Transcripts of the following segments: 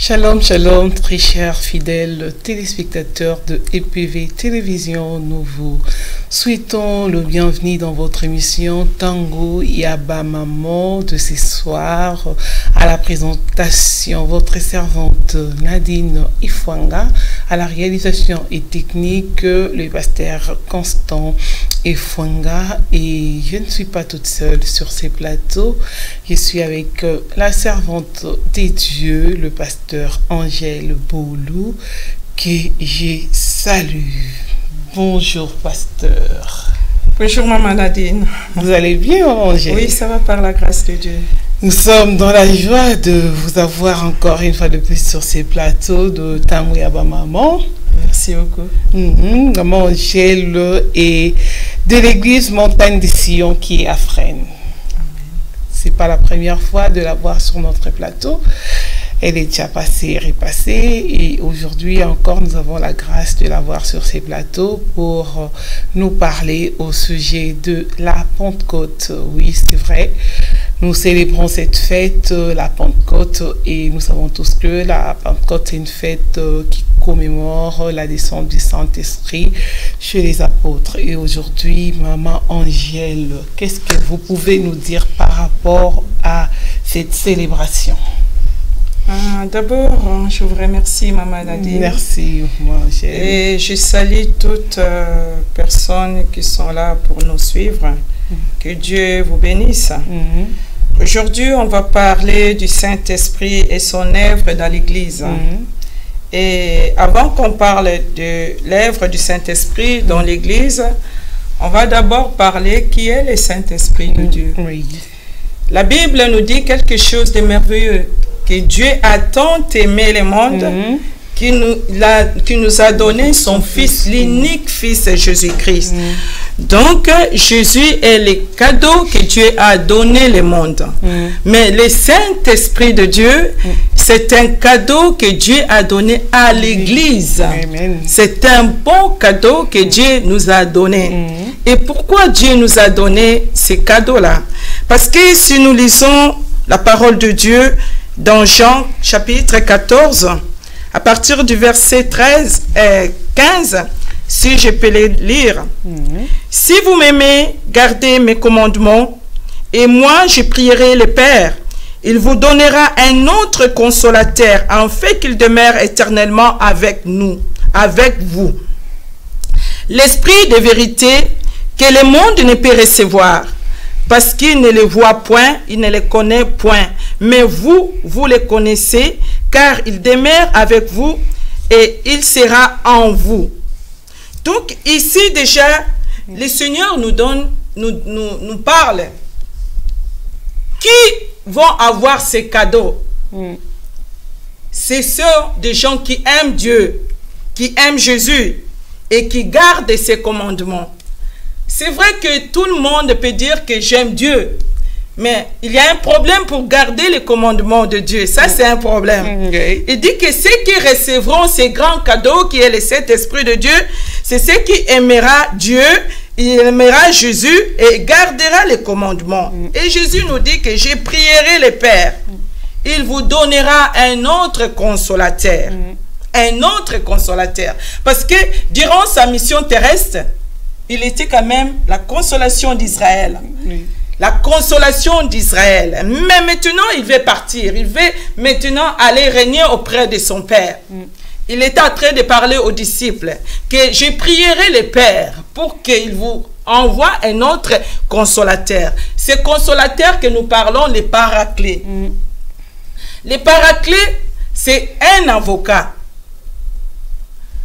Shalom, shalom, très chers fidèles téléspectateurs de EPV Télévision. Nous vous souhaitons le bienvenu dans votre émission Tango Yabamamo de ce soir. À la présentation, votre servante Nadine Ifwanga. À la réalisation et technique, le pasteur Constant Ifwanga. Et je ne suis pas toute seule sur ces plateaux. Je suis avec la servante des dieux, le pasteur Angèle Boulou, que je salue. Bonjour, pasteur. Bonjour, maman Nadine. Vous allez bien, Angèle? Oui, ça va par la grâce de Dieu. Nous sommes dans la joie de vous avoir encore une fois de plus sur ces plateaux de Tango Yabamamo. Merci beaucoup. Maman Angèle et de l'église Montagne de Sion qui est à Fresnes. C'est pas la première fois de la voir sur notre plateau. Elle est déjà passée, repassée, et aujourd'hui encore nous avons la grâce de la voir sur ces plateaux pour nous parler au sujet de la Pentecôte. Oui, c'est vrai, nous célébrons cette fête, la Pentecôte, et nous savons tous que la Pentecôte est une fête qui commémore la descente du Saint-Esprit chez les apôtres. Et aujourd'hui, maman Angèle, qu'est-ce que vous pouvez nous dire par rapport à cette célébration? D'abord, je vous remercie, maman Nadine. Merci, maman Angèle. Et je salue toutes personnes qui sont là pour nous suivre. Que Dieu vous bénisse. Aujourd'hui, on va parler du Saint-Esprit et son œuvre dans l'Église. Et avant qu'on parle de l'œuvre du Saint-Esprit dans l'Église, on va d'abord parler qui est le Saint-Esprit de Dieu. La Bible nous dit quelque chose de merveilleux, que Dieu a tant aimé le monde qui nous a donné son Fils, l'unique Fils Jésus-Christ. Donc, Jésus est le cadeau que Dieu a donné au monde. Mais le Saint-Esprit de Dieu, c'est un cadeau que Dieu a donné à l'Église. C'est un bon cadeau que Dieu nous a donné. Et pourquoi Dieu nous a donné ce cadeau-là? Parce que si nous lisons la parole de Dieu dans Jean chapitre 14, à partir du verset 13 et 15, si je peux les lire. Si vous m'aimez, gardez mes commandements, et moi je prierai le Père. Il vous donnera un autre consolateur, afin qu'il demeure éternellement avec nous, avec vous. L'esprit de vérité que le monde ne peut recevoir, parce qu'il ne le voit point, il ne le connaît point. Mais vous, vous le connaissez, car il demeure avec vous et il sera en vous. Donc ici déjà, le Seigneur nous donne, nous parle. Qui vont avoir ces cadeaux? C'est ceux des gens qui aiment Dieu, qui aiment Jésus et qui gardent ses commandements. C'est vrai que tout le monde peut dire que j'aime Dieu, mais il y a un problème pour garder les commandements de Dieu. Ça, c'est un problème. Il dit que ceux qui recevront ces grands cadeaux, qui est le Saint-Esprit de Dieu, c'est ceux qui aimera Dieu, il aimera Jésus et gardera les commandements. Et Jésus nous dit que je prierai le Père. Il vous donnera un autre consolateur. Un autre consolateur. Parce que durant sa mission terrestre, il était quand même la consolation d'Israël. La consolation d'Israël. Mais maintenant, il veut partir. Il veut maintenant aller régner auprès de son Père. Il était en train de parler aux disciples que je prierai le Père pour qu'il vous envoie un autre consolateur. Ce consolateur que nous parlons, le Paraclet. Le Paraclet, c'est un avocat.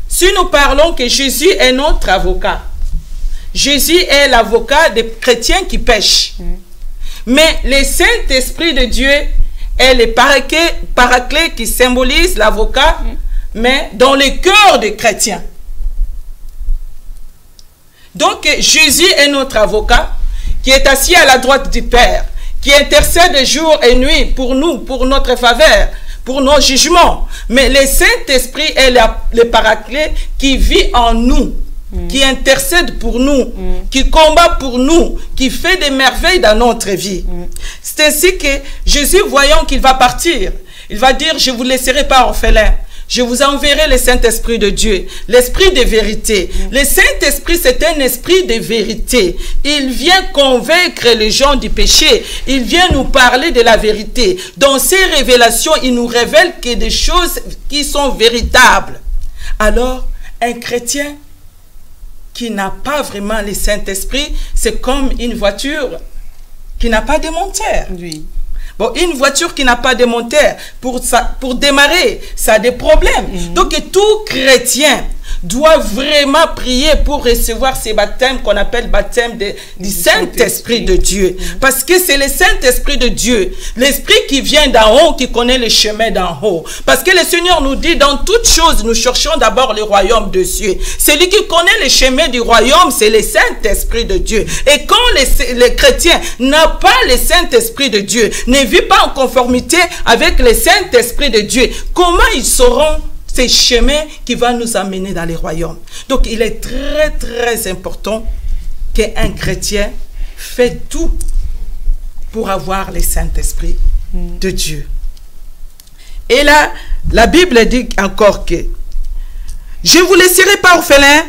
Si nous parlons que Jésus est notre avocat, Jésus est l'avocat des chrétiens qui pêchent. Mais le Saint-Esprit de Dieu est le paraclet qui symbolise l'avocat, mais dans le cœur des chrétiens. Donc Jésus est notre avocat qui est assis à la droite du Père, qui intercède jour et nuit pour nous, pour notre faveur, pour nos jugements. Mais le Saint-Esprit est le paraclet qui vit en nous, qui intercède pour nous, qui combat pour nous, qui fait des merveilles dans notre vie. C'est ainsi que Jésus, voyant qu'il va partir, Il va dire, je ne vous laisserai pas orphelins. Je vous enverrai le Saint-Esprit de Dieu, l'Esprit de vérité. Le Saint-Esprit, c'est un esprit de vérité. Il vient convaincre les gens du péché. Il vient nous parler de la vérité. Dans ces révélations, il nous révèle que des choses qui sont véritables. Alors, un chrétien qui n'a pas vraiment le Saint-Esprit, c'est comme une voiture qui n'a pas de moteur. Oui. Bon, une voiture qui n'a pas de moteur, pour démarrer, ça a des problèmes. Donc, tout chrétien doit vraiment prier pour recevoir ces baptêmes qu'on appelle baptême du Saint-Esprit de Dieu. Parce que c'est le Saint-Esprit de Dieu, l'Esprit qui vient d'en haut, qui connaît le chemin d'en haut. Parce que le Seigneur nous dit, dans toutes choses, nous cherchons d'abord le royaume de Dieu. Celui qui connaît le chemin du royaume, c'est le Saint-Esprit de Dieu. Et quand les chrétiens n'ont pas le Saint-Esprit de Dieu, ne vivent pas en conformité avec le Saint-Esprit de Dieu, comment ils sauront ces chemins qui vont nous amener dans les royaumes? Donc, il est très, très important qu'un chrétien fait tout pour avoir le Saint-Esprit de Dieu. Et là, la Bible dit encore que je ne vous laisserai pas orphelins,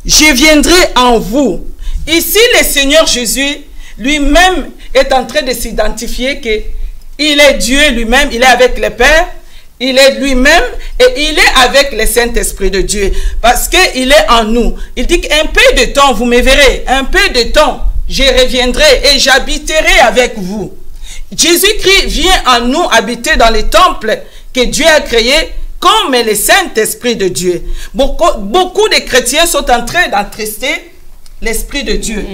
je viendrai en vous. Ici, le Seigneur Jésus lui-même est en train de s'identifier qu'il est Dieu lui-même, il est avec le Père. Il est lui-même et il est avec le Saint-Esprit de Dieu. Parce qu'il est en nous. Il dit qu'un peu de temps, vous me verrez. Un peu de temps, je reviendrai et j'habiterai avec vous. Jésus-Christ vient en nous habiter dans les temples que Dieu a créés comme le Saint-Esprit de Dieu. Beaucoup de chrétiens sont en train d'entrister l'Esprit de Dieu,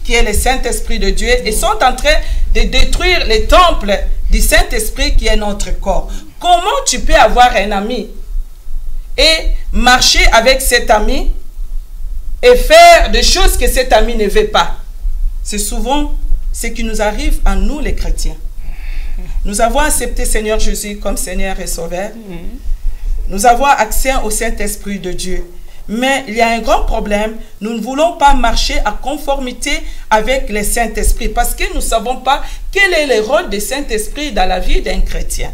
qui est le Saint-Esprit de Dieu, et sont en train de détruire les temples du Saint-Esprit qui est notre corps. Comment tu peux avoir un ami et marcher avec cet ami et faire des choses que cet ami ne veut pas? C'est souvent ce qui nous arrive à nous les chrétiens. Nous avons accepté Seigneur Jésus comme Seigneur et Sauveur. Nous avons accès au Saint-Esprit de Dieu. Mais il y a un grand problème, nous ne voulons pas marcher à conformité avec le Saint-Esprit parce que nous ne savons pas quel est le rôle du Saint-Esprit dans la vie d'un chrétien.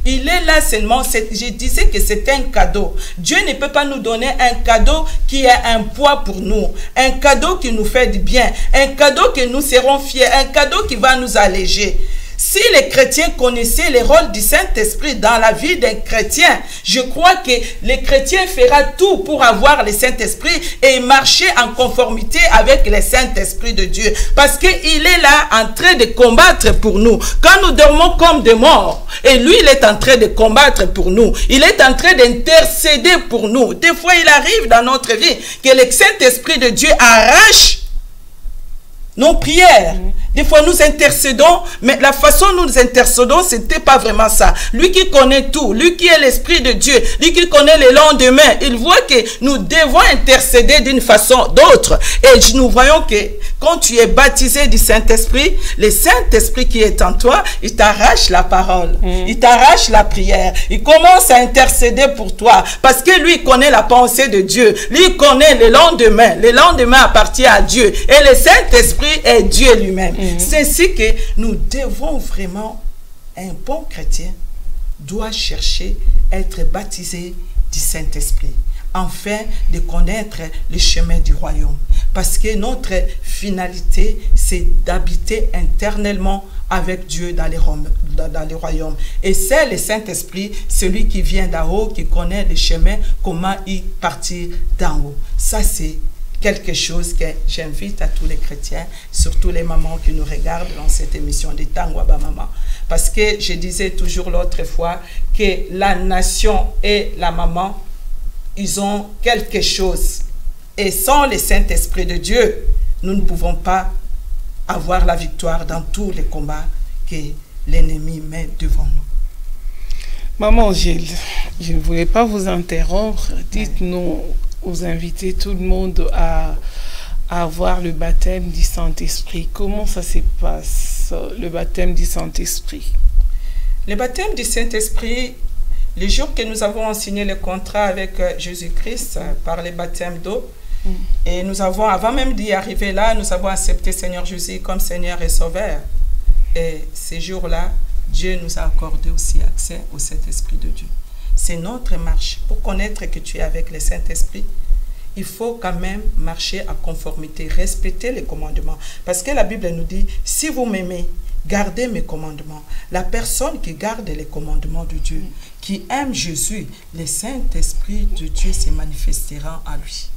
Il est là seulement, je disais que c'est un cadeau. Dieu ne peut pas nous donner un cadeau qui a un poids pour nous, un cadeau qui nous fait du bien, un cadeau que nous serons fiers, un cadeau qui va nous alléger. Si les chrétiens connaissaient le rôle du Saint-Esprit dans la vie d'un chrétien, je crois que les chrétiens feront tout pour avoir le Saint-Esprit et marcher en conformité avec le Saint-Esprit de Dieu. Parce qu'il est là en train de combattre pour nous. Quand nous dormons comme des morts, et lui, il est en train de combattre pour nous. Il est en train d'intercéder pour nous. Des fois, il arrive dans notre vie que le Saint-Esprit de Dieu arrache nos prières. Des fois, nous intercédons, mais la façon dont nous intercédons, ce n'était pas vraiment ça. Lui qui connaît tout, lui qui est l'Esprit de Dieu, lui qui connaît les lendemains, il voit que nous devons intercéder d'une façon d'autre. Et nous voyons que quand tu es baptisé du Saint-Esprit, le Saint-Esprit qui est en toi, il t'arrache la parole, il t'arrache la prière, il commence à intercéder pour toi, parce que lui, il connaît la pensée de Dieu, lui, il connaît le lendemain appartient à Dieu, et le Saint-Esprit est Dieu lui-même. C'est ainsi que nous devons vraiment, un bon chrétien doit chercher à être baptisé du Saint-Esprit, afin de connaître le chemin du royaume. Parce que notre finalité, c'est d'habiter internellement avec Dieu dans les royaumes. Et c'est le Saint-Esprit, celui qui vient d'en haut, qui connaît le chemin, comment y partir d'en haut. Ça, c'est quelque chose que j'invite à tous les chrétiens, surtout les mamans qui nous regardent dans cette émission de Tangwaba Maman. Parce que je disais toujours l'autre fois que la nation et la maman, ils ont quelque chose. Et sans le Saint-Esprit de Dieu, nous ne pouvons pas avoir la victoire dans tous les combats que l'ennemi met devant nous. Maman Gilles, je ne voulais pas vous interrompre. Dites-nous, vous invitez tout le monde à avoir le baptême du Saint-Esprit. Comment ça se passe, le baptême du Saint-Esprit? Le baptême du Saint-Esprit, le jour que nous avons signé le contrat avec Jésus-Christ par le baptême d'eau, et nous avons, avant même d'y arriver là, nous avons accepté Seigneur Jésus comme Seigneur et Sauveur. Et ces jours-là, Dieu nous a accordé aussi accès au Saint-Esprit de Dieu. C'est notre marche. Pour connaître que tu es avec le Saint-Esprit, il faut quand même marcher à conformité, respecter les commandements. Parce que la Bible nous dit, si vous m'aimez, gardez mes commandements. La personne qui garde les commandements de Dieu, qui aime Jésus, le Saint-Esprit de Dieu se manifestera en lui.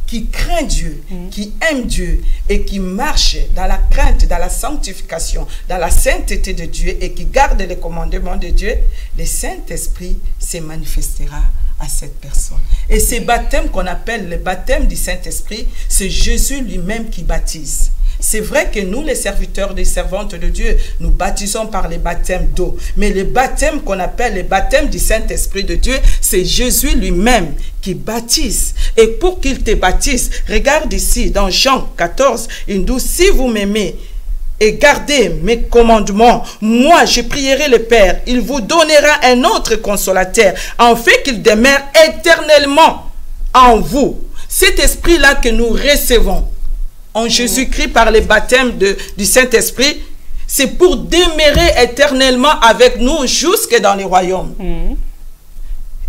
Qui craint Dieu, qui aime Dieu et qui marche dans la crainte, dans la sanctification, dans la sainteté de Dieu et qui garde les commandements de Dieu, le Saint-Esprit se manifestera à cette personne. Et ce baptême qu'on appelle le baptême du Saint-Esprit, c'est Jésus lui-même qui baptise. C'est vrai que nous, les serviteurs et servantes de Dieu, nous baptisons par le baptême d'eau. Mais le baptême qu'on appelle le baptême du Saint-Esprit de Dieu, c'est Jésus lui-même qui baptise. Et pour qu'il te baptise, regarde ici dans Jean 14, il dit, si vous m'aimez et gardez mes commandements, moi je prierai le Père, il vous donnera un autre consolateur, afin qu'il demeure éternellement en vous. Cet esprit-là que nous recevons en Jésus-Christ par le baptême du Saint-Esprit, c'est pour demeurer éternellement avec nous jusque dans les royaumes.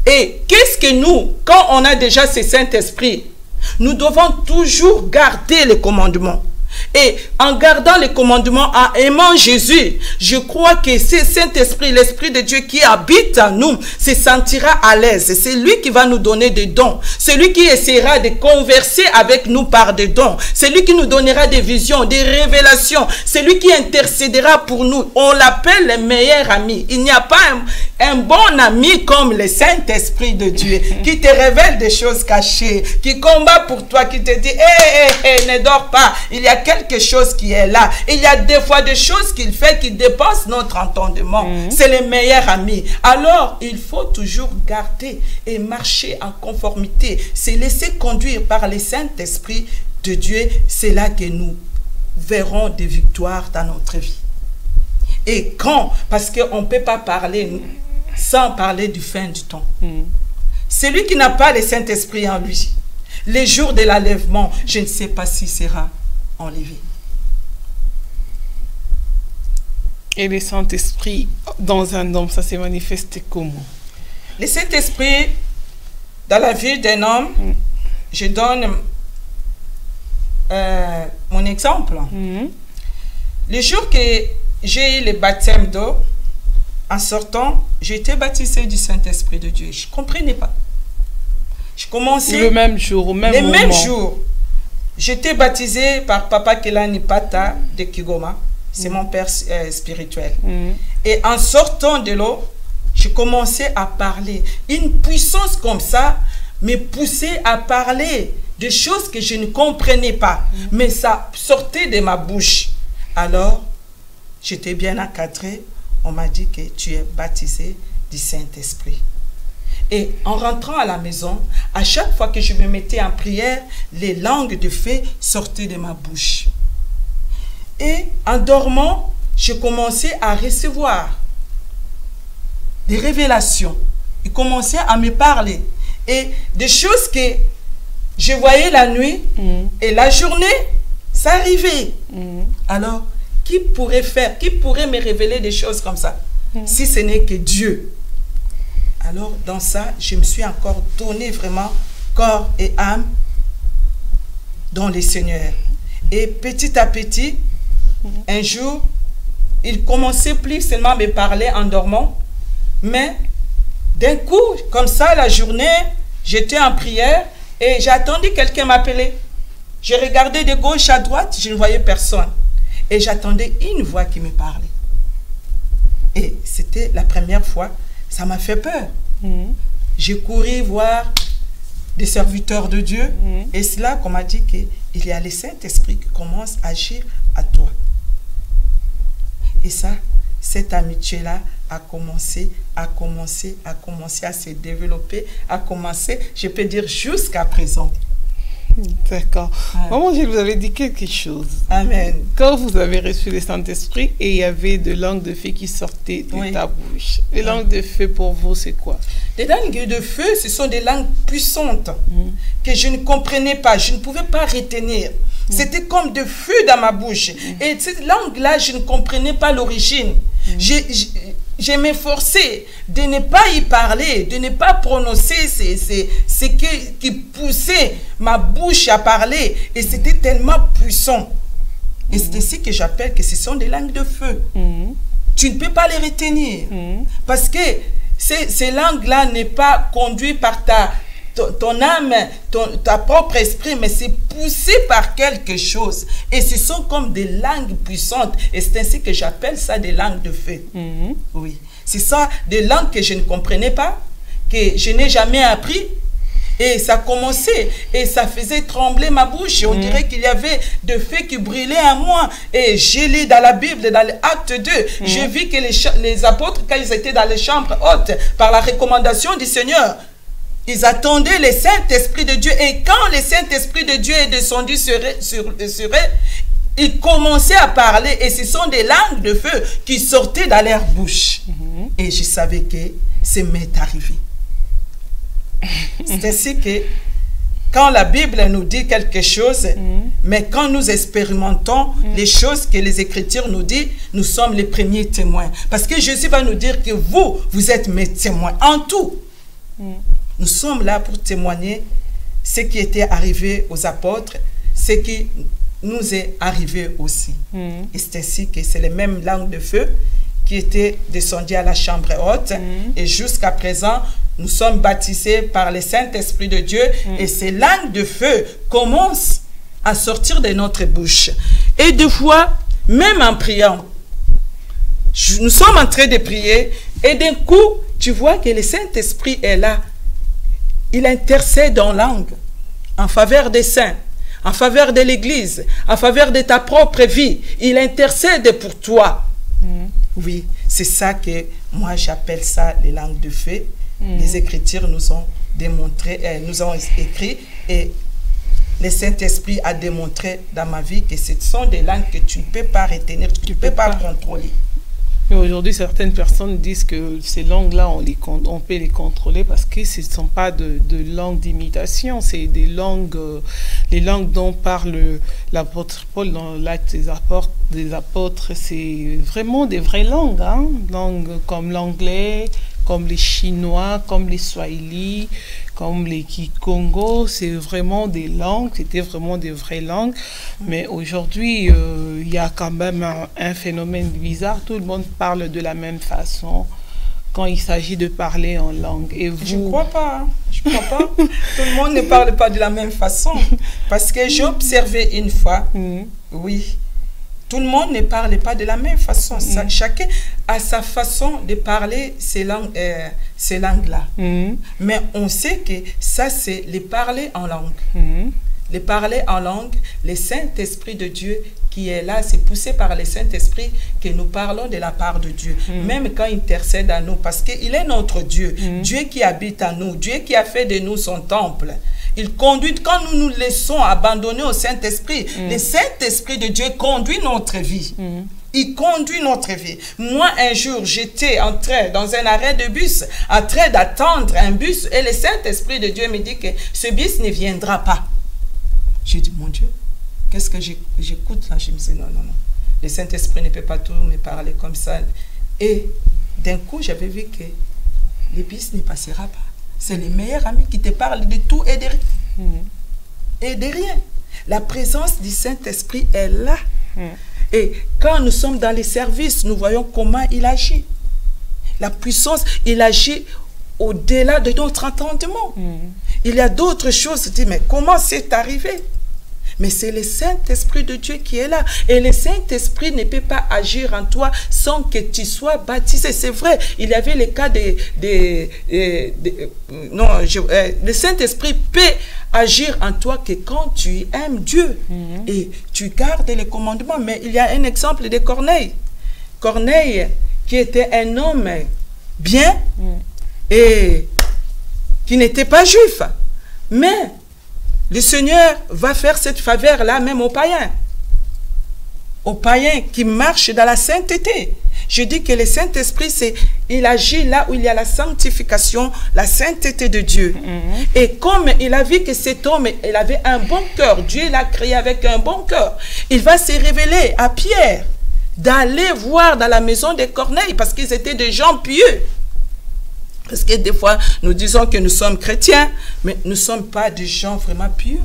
Et qu'est-ce que nous, quand on a déjà ce Saint-Esprit, nous devons toujours garder les commandements. Et en gardant les commandements, en aimant Jésus, je crois que ce Saint-Esprit, l'Esprit de Dieu qui habite en nous, se sentira à l'aise. C'est lui qui va nous donner des dons. C'est lui qui essaiera de converser avec nous par des dons. C'est lui qui nous donnera des visions, des révélations. C'est lui qui intercédera pour nous. On l'appelle le meilleur ami. Il n'y a pas un bon ami comme le Saint-Esprit de Dieu qui te révèle des choses cachées, qui combat pour toi, qui te dit ne dors pas. Il y a quelque chose qui est là. Il y a des fois des choses qu'il fait qui dépassent notre entendement. C'est le meilleur ami. Alors, il faut toujours garder et marcher en conformité. C'est laisser conduire par le Saint-Esprit de Dieu. C'est là que nous verrons des victoires dans notre vie. Et quand, parce qu'on ne peut pas parler sans parler du fin du temps. Celui qui n'a pas le Saint-Esprit en lui, les jours de l'enlèvement, je ne sais pas si sera enlevé. Et le Saint-Esprit dans un homme, ça s'est manifesté comment? Le Saint-Esprit dans la vie d'un homme, je donne mon exemple. Le jour que j'ai eu le baptême d'eau, en sortant, j'ai été baptisé du Saint-Esprit de Dieu. Je ne comprenais pas. Je commençais le même jour, au même moment. Le même jour. J'étais baptisé par Papa Kelani Pata de Kigoma. C'est mon père spirituel. Et en sortant de l'eau, je commençais à parler. Une puissance comme ça me poussait à parler de choses que je ne comprenais pas. Mais ça sortait de ma bouche. Alors, j'étais bien encadré. On m'a dit que tu es baptisé du Saint-Esprit. Et en rentrant à la maison, à chaque fois que je me mettais en prière, les langues de feu sortaient de ma bouche. Et en dormant, je commençais à recevoir des révélations. Il commençait à me parler. Et des choses que je voyais la nuit et la journée, ça arrivait. Alors, qui pourrait faire, qui pourrait me révéler des choses comme ça, si ce n'est que Dieu? Alors, dans ça, je me suis encore donné vraiment corps et âme dans le Seigneur. Et petit à petit, un jour, il commençait plus seulement à me parler en dormant, mais d'un coup, comme ça, la journée, j'étais en prière et j'attendais quelqu'un m'appeler. Je regardais de gauche à droite, je ne voyais personne. Et j'attendais une voix qui me parlait. Et c'était la première fois, ça m'a fait peur. J'ai couru voir des serviteurs de Dieu. Et c'est là qu'on m'a dit qu'il y a le Saint-Esprit qui commence à agir à toi. Et ça, cette amitié-là a commencé à se développer, a commencé, je peux dire, jusqu'à présent. D'accord. Maman Gilles, vous avez dit quelque chose. Amen. Quand vous avez reçu le Saint-Esprit et il y avait de langues de feu qui sortaient de ta bouche. Les langues de feu pour vous, c'est quoi? Les langues de feu, ce sont des langues puissantes que je ne comprenais pas, je ne pouvais pas retenir. C'était comme de feu dans ma bouche. Et cette langue-là, je ne comprenais pas l'origine. Je m'efforçais de ne pas y parler, de ne pas prononcer ce qui poussait ma bouche à parler. Et c'était tellement puissant. Et c'est ainsi que j'appelle que ce sont des langues de feu. Tu ne peux pas les retenir. Parce que ces langues-là n'est pas conduites par ton âme, ta propre esprit, mais c'est poussé par quelque chose. Et ce sont comme des langues puissantes. Et c'est ainsi que j'appelle ça des langues de feu. Oui. C'est ça, des langues que je ne comprenais pas, que je n'ai jamais appris. Et ça commençait, et ça faisait trembler ma bouche. Et on dirait qu'il y avait de feu qui brûlait en moi. Et j'ai lu dans la Bible, dans l'Acte 2, j'ai vu que les apôtres, quand ils étaient dans les chambres hautes, par la recommandation du Seigneur, ils attendaient le Saint-Esprit de Dieu. Et quand le Saint-Esprit de Dieu est descendu sur eux, ils commençaient à parler. Et ce sont des langues de feu qui sortaient dans leur bouche. Et je savais que ce m'est arrivé. C'est ainsi que quand la Bible nous dit quelque chose, mais quand nous expérimentons les choses que les Écritures nous disent, nous sommes les premiers témoins. Parce que Jésus va nous dire que vous êtes mes témoins en tout. Nous sommes là pour témoigner ce qui était arrivé aux apôtres, ce qui nous est arrivé aussi. Et c'est ainsi que c'est les mêmes langues de feu qui étaient descendues à la chambre haute. Et jusqu'à présent, nous sommes baptisés par le Saint-Esprit de Dieu. Et ces langues de feu commencent à sortir de notre bouche. Et des fois, même en priant, nous sommes en train de prier et d'un coup, tu vois que le Saint-Esprit est là. Il intercède en langue, en faveur des saints, en faveur de l'Église, en faveur de ta propre vie. Il intercède pour toi. Oui, c'est ça que moi j'appelle ça les langues de feu. Les Écritures nous ont démontré, nous ont écrit, et le Saint-Esprit a démontré dans ma vie que ce sont des langues que tu ne peux pas retenir, tu ne peux pas contrôler. Mais aujourd'hui, certaines personnes disent que ces langues-là, on peut les contrôler parce que ce ne sont pas de langues d'imitation, c'est des langues, les langues dont parle l'apôtre Paul dans l'Acte des apôtres, c'est vraiment des vraies langues, hein? Langues comme l'anglais, comme les chinois, comme les swahili, comme les kikongo, c'est vraiment des langues, c'était vraiment des vraies langues. Mais aujourd'hui, il y a quand même un phénomène bizarre, tout le monde parle de la même façon quand il s'agit de parler en langue. Et vous... Je ne crois pas, hein. Je crois pas. Tout le monde ne parle pas de la même façon. Parce que j'ai observé une fois, oui, tout le monde ne parle pas de la même façon. Chacun a sa façon de parler ces langues-là. Mais on sait que ça, c'est les parler en langue. Les parler en langue, le Saint-Esprit de Dieu qui est là, c'est poussé par le Saint-Esprit que nous parlons de la part de Dieu. Même quand il intercède à nous, parce qu'il est notre Dieu. Dieu qui habite en nous, Dieu qui a fait de nous son temple. Il conduit, quand nous nous laissons abandonner au Saint-Esprit, le Saint-Esprit de Dieu conduit notre vie. Il conduit notre vie. Moi, un jour, j'étais entré dans un arrêt de bus, en train d'attendre un bus, et le Saint-Esprit de Dieu me dit que ce bus ne viendra pas. J'ai dit, mon Dieu, qu'est-ce que j'écoute là? Je me dis, non, non, non. Le Saint-Esprit ne peut pas tout me parler comme ça. Et d'un coup, j'avais vu que le bus ne passera pas. C'est les meilleurs amis qui te parlent de tout et de rien. Et de rien. La présence du Saint-Esprit est là. Et quand nous sommes dans les services, nous voyons comment il agit. La puissance, il agit au-delà de notre entendement. Il y a d'autres choses, tu dis, mais comment c'est arrivé? Mais c'est le Saint-Esprit de Dieu qui est là. Et le Saint-Esprit ne peut pas agir en toi sans que tu sois baptisé. C'est vrai, il y avait le cas le Saint-Esprit peut agir en toi que quand tu aimes Dieu et tu gardes les commandements. Mais il y a un exemple de Corneille. Corneille, qui était un homme bien et qui n'était pas juif. Mais le Seigneur va faire cette faveur-là même aux païens. Aux païens qui marchent dans la sainteté. Je dis que le Saint-Esprit, il agit là où il y a la sanctification, la sainteté de Dieu. Et comme il a vu que cet homme, il avait un bon cœur, Dieu l'a créé avec un bon cœur, il va se révéler à Pierre d'aller voir dans la maison de Corneille parce qu'ils étaient des gens pieux. Parce que des fois, nous disons que nous sommes chrétiens, mais nous ne sommes pas des gens vraiment pieux.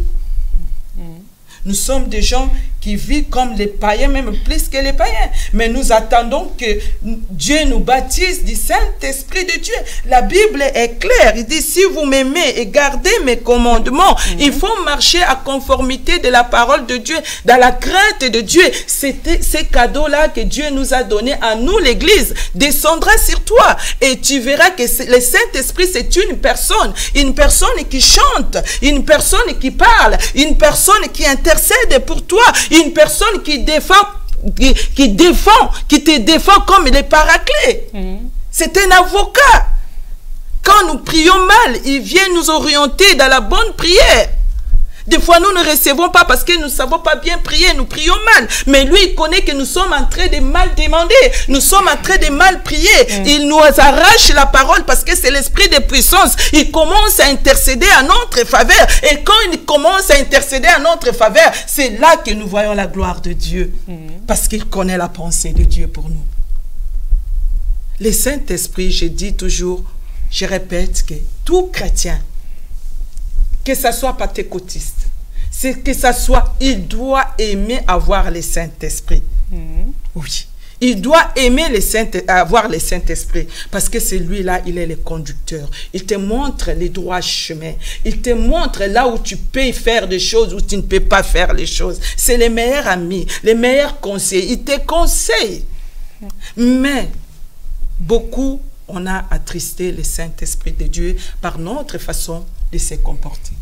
Nous sommes des gens qui vivent comme les païens, même plus que les païens. Mais nous attendons que Dieu nous baptise du Saint-Esprit de Dieu. La Bible est claire. Il dit, si vous m'aimez et gardez mes commandements, il faut marcher à conformité de la parole de Dieu, dans la crainte de Dieu. C'était ces cadeaux-là que Dieu nous a donnés à nous, l'Église, descendra sur toi. Et tu verras que le Saint-Esprit, c'est une personne qui chante, une personne qui parle, une personne qui intercède pour toi, une personne qui défend, qui te défend comme les paraclés. C'est un avocat. Quand nous prions mal, il vient nous orienter dans la bonne prière. Des fois, nous ne recevons pas parce que nous ne savons pas bien prier, nous prions mal. Mais lui, il connaît que nous sommes en train de mal demander. Nous sommes en train de mal prier. Il nous arrache la parole parce que c'est l'esprit de puissance. Il commence à intercéder à notre faveur. Et quand il commence à intercéder à notre faveur, c'est là que nous voyons la gloire de Dieu. Parce qu'il connaît la pensée de Dieu pour nous. Le Saint-Esprit, je dis toujours, je répète que tout chrétien, que ce soit pentecôtiste, c'est que ça soit, il doit aimer avoir le Saint-Esprit. Oui. Il doit aimer avoir le Saint-Esprit parce que c'est lui-là, il est le conducteur. Il te montre les droits chemins. Il te montre là où tu peux faire des choses, où tu ne peux pas faire les choses. C'est les meilleurs amis, les meilleurs conseils. Il te conseille. Mais beaucoup, on a attristé le Saint-Esprit de Dieu par notre façon de se comporter.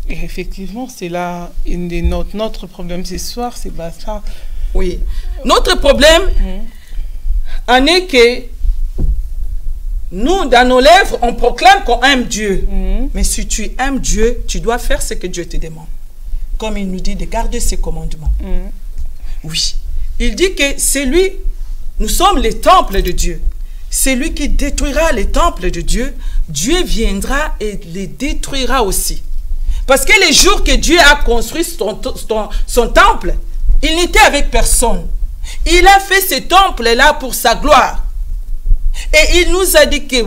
Et effectivement, c'est là une de notre problème ce soir, c'est ça. Oui. Notre problème en est que nous, dans nos lèvres, on proclame qu'on aime Dieu. Mais si tu aimes Dieu, tu dois faire ce que Dieu te demande. Comme il nous dit de garder ses commandements. Oui. Il dit que c'est lui, nous sommes les temples de Dieu. C'est lui qui détruira les temples de Dieu. Dieu viendra et les détruira aussi. Parce que les jours que Dieu a construit son temple, il n'était avec personne. Il a fait ce temple-là pour sa gloire. Et il nous a dit que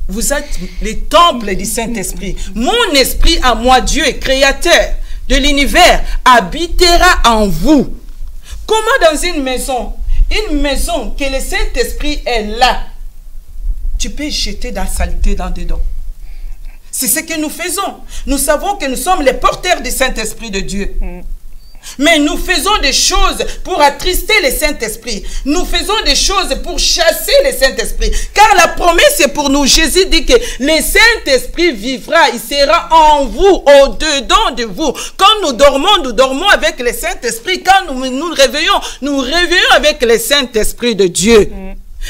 vous êtes les temples du Saint-Esprit. Mon esprit à moi, Dieu, créateur de l'univers, habitera en vous. Comment dans une maison que le Saint-Esprit est là, tu peux jeter de la saleté dans dedans. C'est ce que nous faisons. Nous savons que nous sommes les porteurs du Saint-Esprit de Dieu. Mais nous faisons des choses pour attrister le Saint-Esprit. Nous faisons des choses pour chasser le Saint-Esprit. Car la promesse est pour nous. Jésus dit que le Saint-Esprit vivra. Il sera en vous, au-dedans de vous. Quand nous dormons avec le Saint-Esprit. Quand nous réveillons avec le Saint-Esprit de Dieu.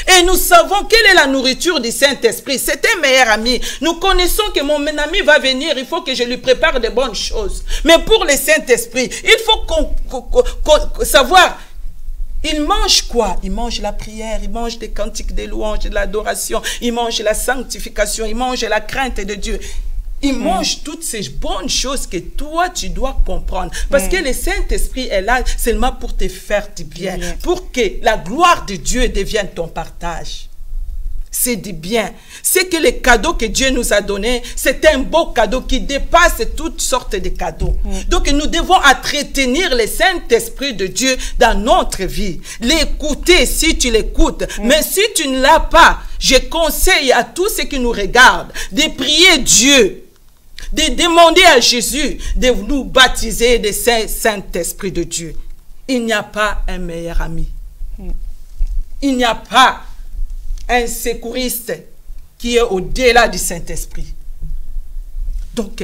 Et nous savons quelle est la nourriture du Saint-Esprit. C'est un meilleur ami. Nous connaissons que mon ami va venir. Il faut que je lui prépare de bonnes choses. Mais pour le Saint-Esprit, il faut savoir, il mange quoi? Il mange la prière, il mange des cantiques, des louanges, de l'adoration. Il mange la sanctification, il mange la crainte de Dieu. Il mange toutes ces bonnes choses que toi, tu dois comprendre. Parce que le Saint-Esprit est là seulement pour te faire du bien. Pour que la gloire de Dieu devienne ton partage. C'est du bien. C'est que les cadeaux que Dieu nous a donnés, c'est un beau cadeau qui dépasse toutes sortes de cadeaux. Donc nous devons entretenir le Saint-Esprit de Dieu dans notre vie. L'écouter si tu l'écoutes. Mais si tu ne l'as pas, je conseille à tous ceux qui nous regardent de prier Dieu. De demander à Jésus de nous baptiser de Saint-Esprit de Dieu. Il n'y a pas un meilleur ami. Il n'y a pas un secouriste qui est au-delà du Saint-Esprit. Donc,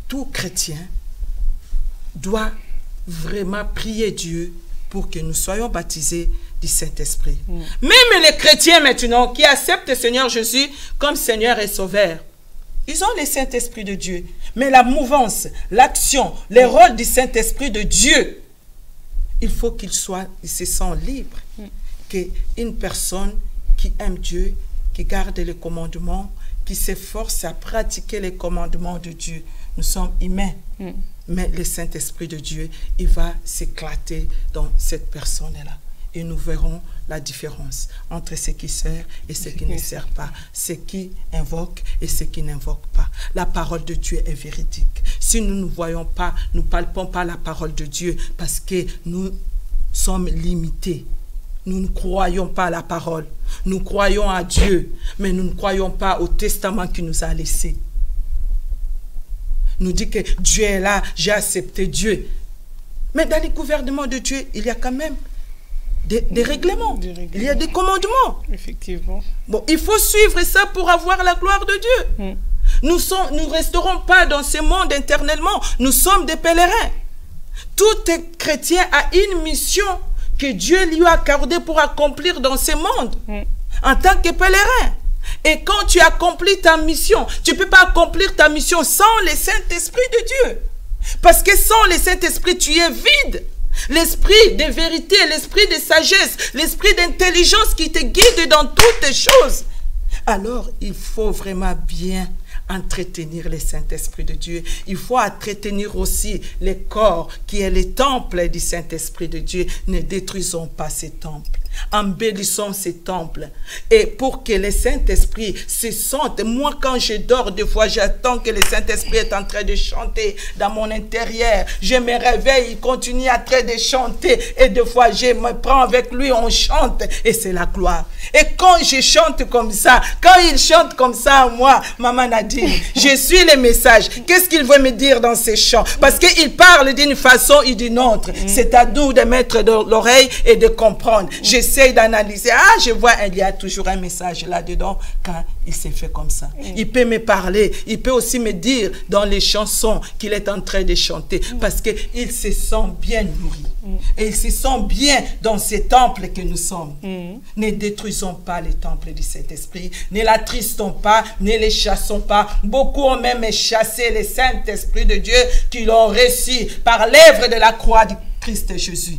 tout chrétien doit vraiment prier Dieu pour que nous soyons baptisés du Saint-Esprit. Même les chrétiens maintenant qui acceptent le Seigneur Jésus comme Seigneur et Sauveur, ils ont le Saint-Esprit de Dieu. Mais la mouvance, l'action, les rôles du Saint-Esprit de Dieu, il faut qu'il se sent libre. Qu'une personne qui aime Dieu, qui garde les commandements, qui s'efforce à pratiquer les commandements de Dieu. Nous sommes humains. Mais le Saint-Esprit de Dieu, il va s'éclater dans cette personne-là. Et nous verrons la différence entre ce qui sert et ce qui ne sert pas, ce qui invoque et ce qui n'invoque pas. La parole de Dieu est véridique. Si nous ne voyons pas, nous ne palpons pas la parole de Dieu parce que nous sommes limités. Nous ne croyons pas à la parole. Nous croyons à Dieu, mais nous ne croyons pas au testament qu'il nous a laissé. Nous dit que Dieu est là, j'ai accepté Dieu. Mais dans les gouvernements de Dieu, il y a quand même des règlements. Il y a des commandements. Effectivement. Bon, il faut suivre ça pour avoir la gloire de Dieu. Nous ne resterons pas dans ce monde éternellement. Nous sommes des pèlerins. Tout chrétien a une mission que Dieu lui a accordée pour accomplir dans ce monde. En tant que pèlerin. Et quand tu accomplis ta mission, tu ne peux pas accomplir ta mission sans le Saint-Esprit de Dieu. Parce que sans le Saint-Esprit, tu es vide. L'esprit de vérité, l'esprit de sagesse, l'esprit d'intelligence qui te guide dans toutes les choses. Alors, il faut vraiment bien entretenir le Saint-Esprit de Dieu. Il faut entretenir aussi le corps qui est le temple du Saint-Esprit de Dieu. Ne détruisons pas ces temples. Embellissons ces temples. Et pour que le Saint-Esprit se sente, moi quand je dors, des fois j'attends que le Saint-Esprit est en train de chanter dans mon intérieur. Je me réveille, il continue en train de chanter. Et des fois je me prends avec lui, on chante. Et c'est la gloire. Et quand je chante comme ça, quand il chante comme ça, moi, Maman Nadine, je suis le message. Qu'est-ce qu'il veut me dire dans ces chants? Parce qu'il parle d'une façon et d'une autre. C'est à nous de mettre l'oreille et de comprendre. J'essaie d'analyser. Ah, je vois, il y a toujours un message là-dedans quand il s'est fait comme ça. Il peut me parler. Il peut aussi me dire dans les chansons qu'il est en train de chanter. Parce qu'il se sent bien nourri. Et il se sent bien dans ces temples que nous sommes. Ne détruisons pas les temples du Saint-Esprit. Ne l'attristons pas. Ne les chassons pas. Beaucoup ont même chassé le Saint-Esprit de Dieu qui l'ont reçu par l'œuvre de la croix du Christ Jésus.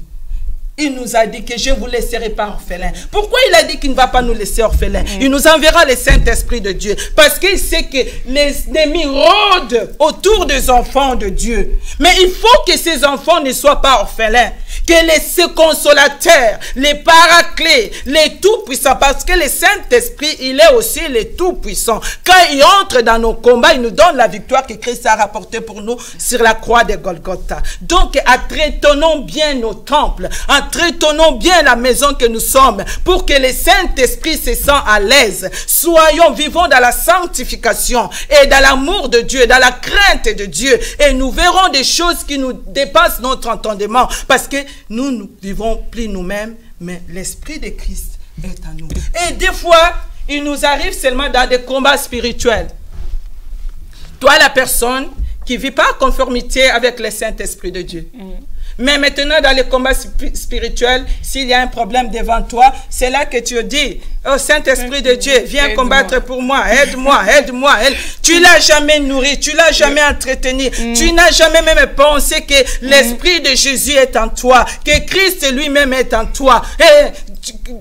Il nous a dit que je ne vous laisserai pas orphelins. Pourquoi il a dit qu'il ne va pas nous laisser orphelins? Il nous enverra le Saint-Esprit de Dieu. Parce qu'il sait que les ennemis rôdent autour des enfants de Dieu. Mais il faut que ces enfants ne soient pas orphelins. Que les consolateurs, les paraclés, les tout-puissants, parce que le Saint-Esprit, il est aussi le tout-puissant. Quand il entre dans nos combats, il nous donne la victoire que Christ a rapportée pour nous sur la croix de Golgotha. Donc, entretenons bien nos temples, entretenons bien la maison que nous sommes, pour que le Saint-Esprit se sente à l'aise. Soyons, vivons dans la sanctification et dans l'amour de Dieu, dans la crainte de Dieu, et nous verrons des choses qui nous dépassent notre entendement, parce que nous ne vivons plus nous-mêmes, mais l'Esprit de Christ est en nous. Et des fois, il nous arrive seulement dans des combats spirituels. Toi, la personne qui ne vit pas en conformité avec le Saint-Esprit de Dieu. Mais maintenant, dans les combats spirituels, s'il y a un problème devant toi, c'est là que tu dis, oh Saint-Esprit de Dieu, viens combattre pour moi, aide-moi, aide-moi. Tu l'as jamais nourri, tu l'as jamais entretenu, tu n'as jamais même pensé que l'Esprit de Jésus est en toi, que Christ lui-même est en toi. Et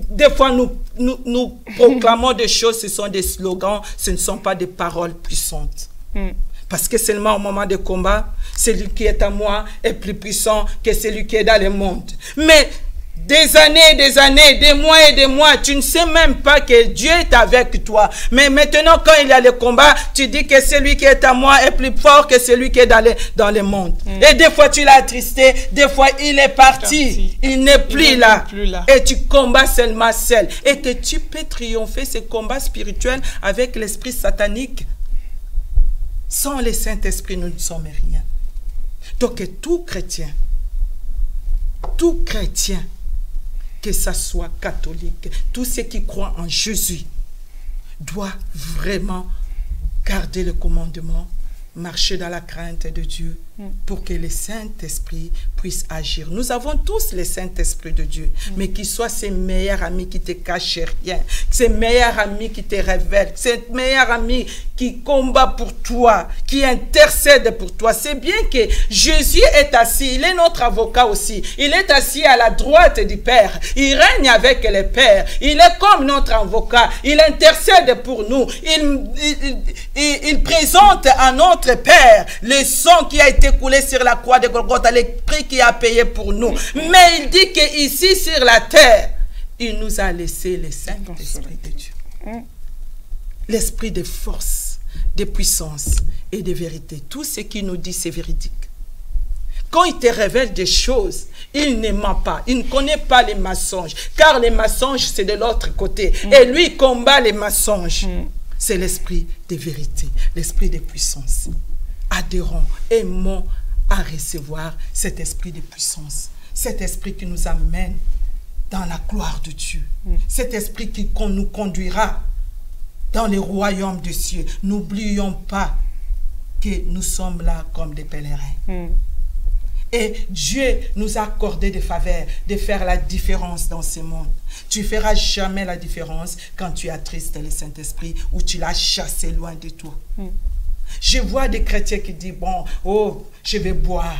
des fois, nous proclamons des choses, ce sont des slogans, ce ne sont pas des paroles puissantes. Parce que seulement au moment de combat, celui qui est à moi est plus puissant que celui qui est dans le monde. Mais des années, des mois et des mois, tu ne sais même pas que Dieu est avec toi. Mais maintenant, quand il y a le combat, tu dis que celui qui est à moi est plus fort que celui qui est dans le monde. Et des fois, tu l'as attristé, des fois, il est parti. Il n'est plus là. Et tu combats seulement seul. Et que tu peux triompher ce combat spirituel avec l'esprit satanique. Sans le Saint-Esprit, nous ne sommes rien. Donc, tout chrétien, que ce soit catholique, tous ceux qui croient en Jésus, doit vraiment garder le commandement, marcher dans la crainte de Dieu, pour que le Saint-Esprit puisse agir. Nous avons tous le Saint-Esprit de Dieu, mais qu'il soit ses meilleurs amis qui te cachent rien, ses meilleurs amis qui te révèlent, ses meilleurs amis qui combat pour toi, qui intercède pour toi. C'est bien que Jésus est assis, il est notre avocat aussi. Il est assis à la droite du Père. Il règne avec les pères. Il est comme notre avocat. Il intercède pour nous. Il présente à notre Père le sang qui a été coulé sur la croix de Golgotha, le prix qui a payé pour nous. Mais il dit qu'ici sur la terre, il nous a laissé le Saint-Esprit de Dieu. L'esprit de force, de puissance et de vérité. Tout ce qu'il nous dit, c'est véridique. Quand il te révèle des choses, il ne ment pas. Il ne connaît pas les mensonges. Car les mensonges, c'est de l'autre côté. Et lui, il combat les mensonges. C'est l'esprit de vérité, l'esprit de puissance. Adhérons, aimons à recevoir cet esprit de puissance. Cet esprit qui nous amène dans la gloire de Dieu. Cet esprit qui nous conduira dans le royaume des cieux. N'oublions pas que nous sommes là comme des pèlerins. Et Dieu nous a accordé des faveurs de faire la différence dans ce monde. Tu ne feras jamais la différence quand tu attristes le Saint-Esprit ou tu l'as chassé loin de toi. Je vois des chrétiens qui disent, bon, oh, je vais boire.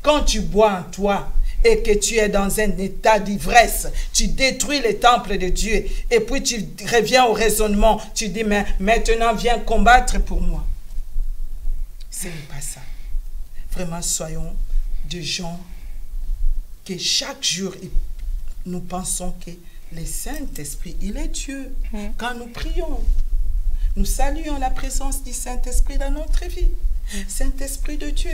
Quand tu bois en toi et que tu es dans un état d'ivresse, tu détruis le temple de Dieu et puis tu reviens au raisonnement. Tu dis, mais maintenant viens combattre pour moi. Ce n'est pas ça. Vraiment, soyons des gens que chaque jour, nous pensons que le Saint-Esprit, il est Dieu. Quand nous prions, nous saluons la présence du Saint-Esprit dans notre vie. Saint-Esprit de Dieu,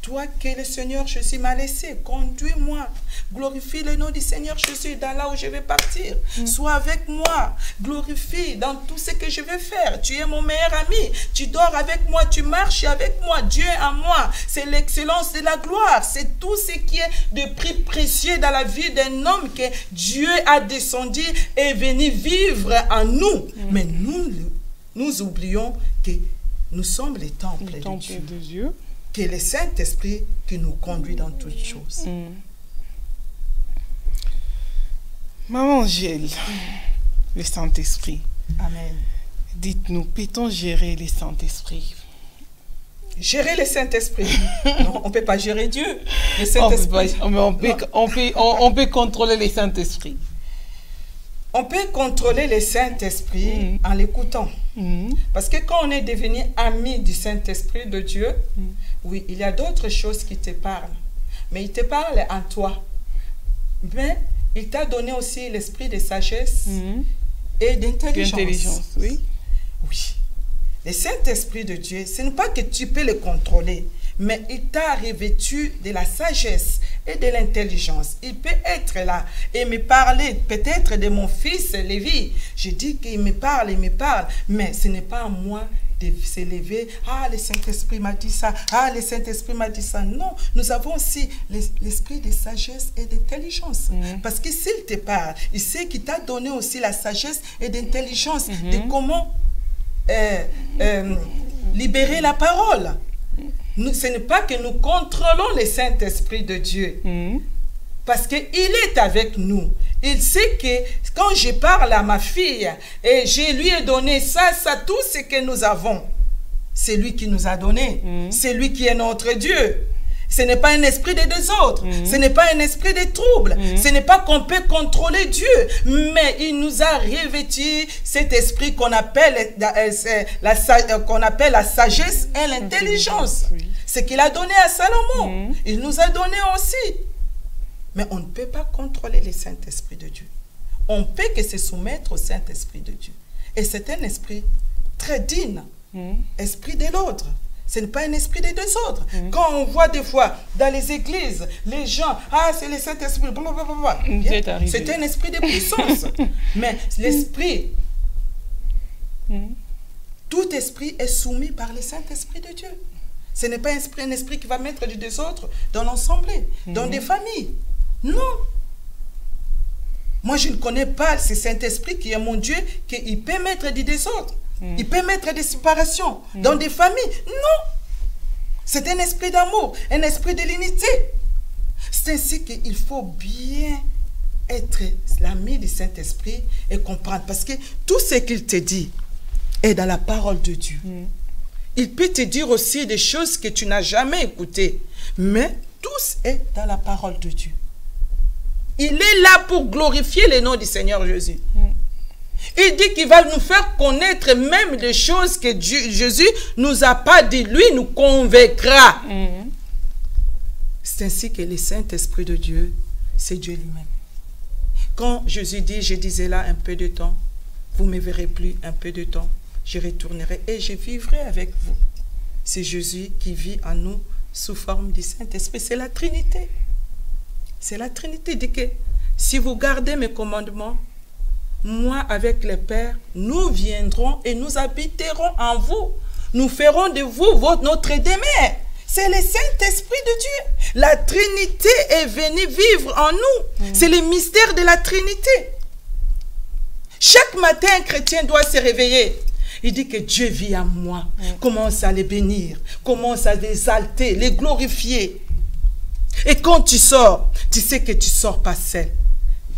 toi que le Seigneur Jésus m'a laissé, conduis-moi. Glorifie le nom du Seigneur Jésus dans là où je vais partir. Sois avec moi. Glorifie dans tout ce que je vais faire. Tu es mon meilleur ami. Tu dors avec moi, tu marches avec moi. Dieu est en moi. C'est l'excellence de la gloire. C'est tout ce qui est de prix précieux dans la vie d'un homme que Dieu a descendu et est venu vivre en nous. Mais nous oublions que nous sommes les temples de Dieu. Que le Saint-Esprit qui nous conduit dans toutes choses. Maman Angèle, le Saint-Esprit. Amen. Dites-nous, peut-on gérer le Saint-Esprit? Gérer le Saint-Esprit? Non, on ne peut pas gérer Dieu. Le Saint-Esprit. On peut contrôler le Saint-Esprit. On peut contrôler le Saint-Esprit en l'écoutant. Parce que quand on est devenu ami du Saint-Esprit de Dieu, oui, il y a d'autres choses qui te parlent. Mais il te parle en toi. Mais il t'a donné aussi l'esprit de sagesse et d'intelligence. Oui. Oui. Le Saint-Esprit de Dieu, ce n'est pas que tu peux le contrôler, mais il t'a revêtu de la sagesse et de l'intelligence. Il peut être là et me parler peut-être de mon fils Lévi. Je dis qu'il me parle, mais ce n'est pas à moi de s'élever. Ah, le Saint-Esprit m'a dit ça. Ah, le Saint-Esprit m'a dit ça. Non, nous avons aussi l'esprit de sagesse et d'intelligence. Parce que s'il te parle, il sait qu'il t'a donné aussi la sagesse et d'intelligence de comment libérer la parole. Ce n'est pas que nous contrôlons le Saint-Esprit de Dieu. Parce qu'il est avec nous. Il sait que quand je parle à ma fille et je lui ai donné ça, tout ce que nous avons, c'est lui qui nous a donné. C'est lui qui est notre Dieu. Ce n'est pas un esprit de désordre. Ce n'est pas un esprit de trouble. Ce n'est pas qu'on peut contrôler Dieu. Mais il nous a revêtu cet esprit qu'on appelle la sagesse et l'intelligence. Ce qu'il a donné à Salomon, il nous a donné aussi. Mais on ne peut pas contrôler le Saint-Esprit de Dieu. On peut que se soumettre au Saint-Esprit de Dieu. Et c'est un esprit très digne. Esprit de l'ordre. Ce n'est pas un esprit de désordre. Quand on voit des fois dans les églises, les gens, ah, c'est le Saint-Esprit, c'est un esprit de puissance. Mais l'esprit, tout esprit est soumis par le Saint-Esprit de Dieu. Ce n'est pas un esprit qui va mettre du désordre dans l'ensemble, dans des familles. Non. Moi, je ne connais pas ce Saint-Esprit qui est mon Dieu, qu'il peut mettre du désordre. Il peut mettre des séparations dans des familles. Non. C'est un esprit d'amour, un esprit de l'unité. C'est ainsi qu'il faut bien être l'ami du Saint-Esprit et comprendre. Parce que tout ce qu'il te dit, est dans la parole de Dieu. Il peut te dire aussi des choses que tu n'as jamais écoutées. Mais tous est dans la parole de Dieu. Il est là pour glorifier le nom du Seigneur Jésus. Il dit qu'il va nous faire connaître même des choses que Jésus nous a pas dit. Lui nous convaincra. C'est ainsi que le Saint-Esprit de Dieu, c'est Dieu lui-même. Quand Jésus dit, je disais là un peu de temps, vous ne me verrez plus un peu de temps, je retournerai et je vivrai avec vous. C'est Jésus qui vit en nous sous forme du Saint-Esprit. C'est la Trinité. C'est la Trinité. Il dit que si vous gardez mes commandements, moi avec le Père, nous viendrons et nous habiterons en vous. Nous ferons de vous notre demeure. C'est le Saint-Esprit de Dieu. La Trinité est venue vivre en nous. C'est le mystère de la Trinité. Chaque matin, un chrétien doit se réveiller. Il dit que Dieu vit en moi. Commence à les bénir. Commence à les exalter, les glorifier. Et quand tu sors, tu sais que tu ne sors pas seul.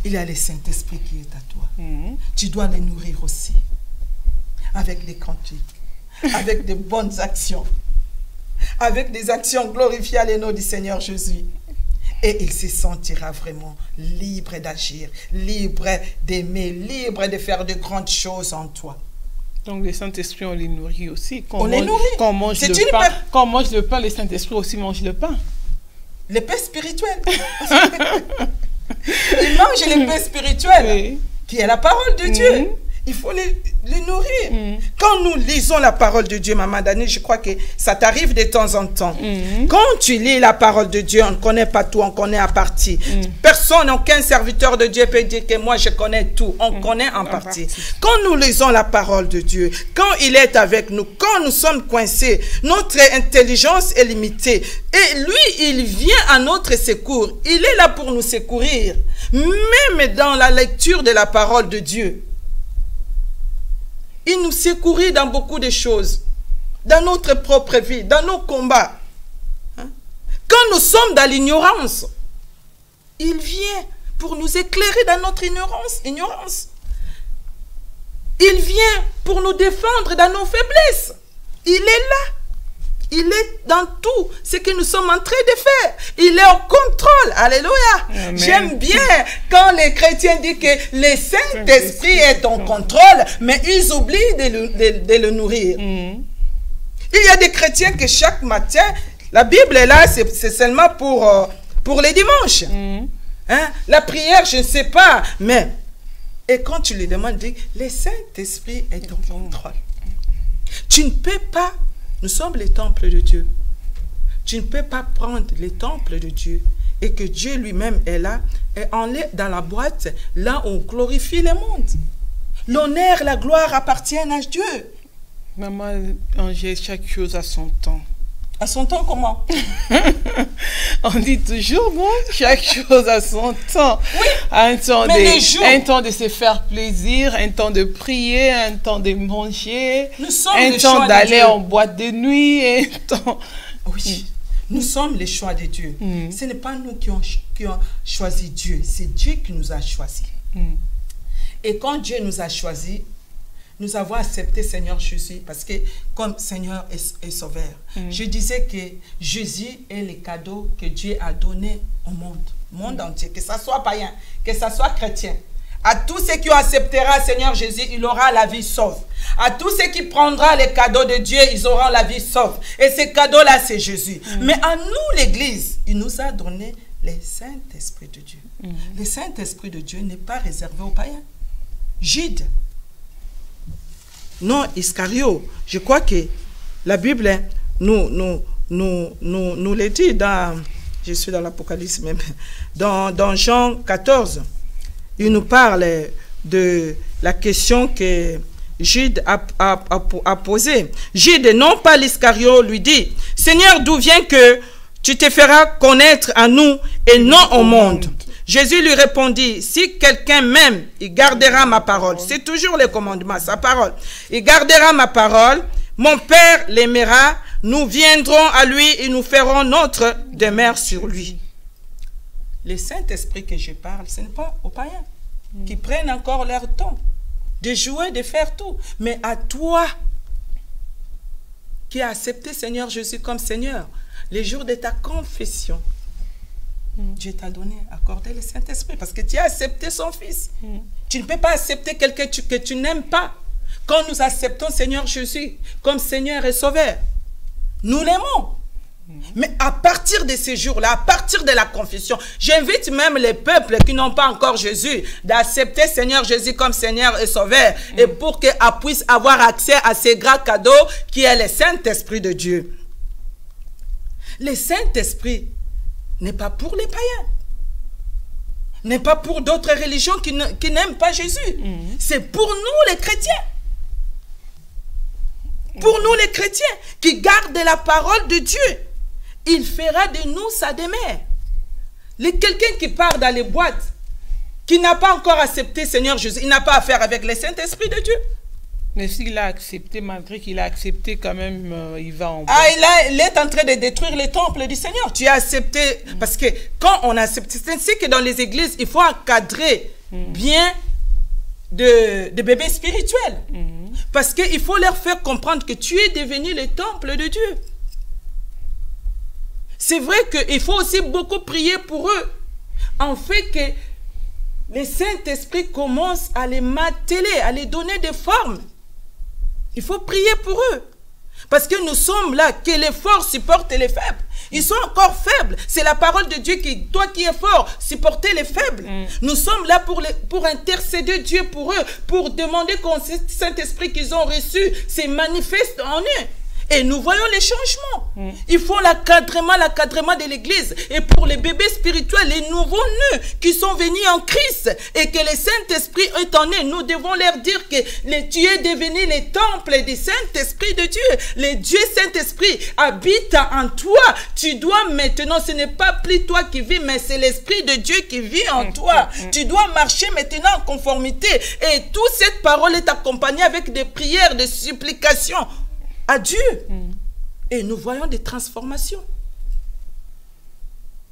Il y a le Saint-Esprit qui est à toi. Tu dois les nourrir aussi. Avec des cantiques. Avec de bonnes actions. Avec des actions glorifiées à le nom du Seigneur Jésus. Et il se sentira vraiment libre d'agir, libre d'aimer, libre de faire de grandes choses en toi. Donc le Saint-Esprit, on les nourrit aussi. On les nourrit. Quand on mange le pain, quand on mange le pain, le Saint-Esprit aussi mange le pain. Le pain spirituel. Il mange le pain spirituel, qui est la parole de Dieu. Il faut les nourrir. Quand nous lisons la parole de Dieu, Maman Dani, je crois que ça t'arrive de temps en temps. Quand tu lis la parole de Dieu, on ne connaît pas tout, on connaît en partie. Personne, aucun serviteur de Dieu peut dire que moi je connais tout. On connaît en partie. Quand nous lisons la parole de Dieu, quand il est avec nous, quand nous sommes coincés, notre intelligence est limitée. Et lui, il vient à notre secours. Il est là pour nous secourir. Même dans la lecture de la parole de Dieu. Il nous secourit dans beaucoup de choses, dans notre propre vie, dans nos combats. Quand nous sommes dans l'ignorance, il vient pour nous éclairer dans notre ignorance. Il vient pour nous défendre dans nos faiblesses. Il est là. Il est dans tout ce que nous sommes en train de faire. Il est au contrôle. Alléluia. J'aime bien quand les chrétiens disent que le Saint-Esprit est en contrôle, mais ils oublient de le nourrir. Il y a des chrétiens que chaque matin, la Bible est là, c'est seulement pour les dimanches. La prière, je ne sais pas, mais... Et quand tu lui demandes, dis, le Saint-Esprit est en contrôle. Tu ne peux pas... Nous sommes les temples de Dieu. Tu ne peux pas prendre les temples de Dieu et que Dieu lui-même est là et on est dans la boîte, là où on glorifie le monde. L'honneur, la gloire appartiennent à Dieu. Maman Angèle, chaque chose a son temps. À son temps, comment? On dit toujours, bon, chaque chose a son temps. Oui, un temps de se faire plaisir, un temps de prier, un temps de manger, un temps d'aller en boîte de nuit, un temps... Oui, nous sommes les choix de Dieu. Ce n'est pas nous qui ont choisi Dieu, c'est Dieu qui nous a choisis. Et quand Dieu nous a choisis, nous avons accepté Seigneur Jésus parce que comme Seigneur et Sauveur, je disais que Jésus est le cadeau que Dieu a donné au monde entier, que ce soit païen, que ce soit chrétien. À tous ceux qui accepteront Seigneur Jésus, il aura la vie sauve. À tous ceux qui prendront les cadeaux de Dieu, ils auront la vie sauve. Et ce cadeau-là, c'est Jésus. Mais à nous, l'Église, il nous a donné le Saint-Esprit de Dieu. Le Saint-Esprit de Dieu n'est pas réservé aux païens. Jude, non Iscario, je crois que la Bible nous le dit dans, je suis dans l'Apocalypse même, dans Jean 14, il nous parle de la question que Jude a posée. Jude, non pas l'Iscario, lui dit, Seigneur, d'où vient que tu te feras connaître à nous et non au monde? Jésus lui répondit, si quelqu'un m'aime, il gardera ma parole. C'est toujours le commandement, sa parole. Il gardera ma parole, mon Père l'aimera, nous viendrons à lui et nous ferons notre demeure sur lui. Le Saint-Esprit que je parle, ce n'est pas aux païens qui prennent encore leur temps. de jouer, de faire tout. Mais à toi, qui as accepté Seigneur Jésus comme Seigneur, les jours de ta confession, Dieu t'a donné, accordé le Saint-Esprit, parce que tu as accepté son Fils. Tu ne peux pas accepter quelqu'un que tu n'aimes pas. Quand nous acceptons Seigneur Jésus comme Seigneur et Sauveur, nous l'aimons. Mais à partir de ces jours-là, à partir de la confession, j'invite même les peuples qui n'ont pas encore Jésus d'accepter Seigneur Jésus comme Seigneur et Sauveur, et pour qu'ils puissent avoir accès à ces grands cadeaux qui est le Saint-Esprit de Dieu. Le Saint-Esprit n'est pas pour les païens, n'est pas pour d'autres religions qui n'aiment pas Jésus. C'est pour nous les chrétiens. Pour nous les chrétiens qui gardent la parole de Dieu. Il fera de nous sa demeure. Quelqu'un qui part dans les boîtes, qui n'a pas encore accepté Seigneur Jésus, il n'a pas affaire avec le Saint-Esprit de Dieu. Mais s'il a accepté, malgré qu'il a accepté, quand même, il va en boîte. Il est en train de détruire le temple du Seigneur. Tu as accepté, parce que quand on accepte, c'est ainsi que dans les églises, il faut encadrer bien de bébés spirituels. Parce qu'il faut leur faire comprendre que tu es devenu le temple de Dieu. C'est vrai qu'il faut aussi beaucoup prier pour eux, en fait que le Saint-Esprit commence à les marteler, à les donner des formes. Il faut prier pour eux. Parce que nous sommes là, que les forts supportent les faibles. Ils sont encore faibles. C'est la parole de Dieu qui, toi qui es fort, supporter les faibles. Nous sommes là pour intercéder Dieu pour eux, pour demander que ce Saint-Esprit qu'ils ont reçu se manifeste en eux. Et nous voyons les changements. Il faut l'encadrement de l'Église. Et pour les bébés spirituels, les nouveaux-nés qui sont venus en Christ et que le Saint-Esprit est en eux, nous devons leur dire que tu es devenu le temple du Saint-Esprit de Dieu. Le Dieu Saint-Esprit habite en toi. Tu dois maintenant, ce n'est pas plus toi qui vis, mais c'est l'Esprit de Dieu qui vit en toi. Tu dois marcher maintenant en conformité. Et toute cette parole est accompagnée avec des prières, des supplications à Dieu. Et nous voyons des transformations.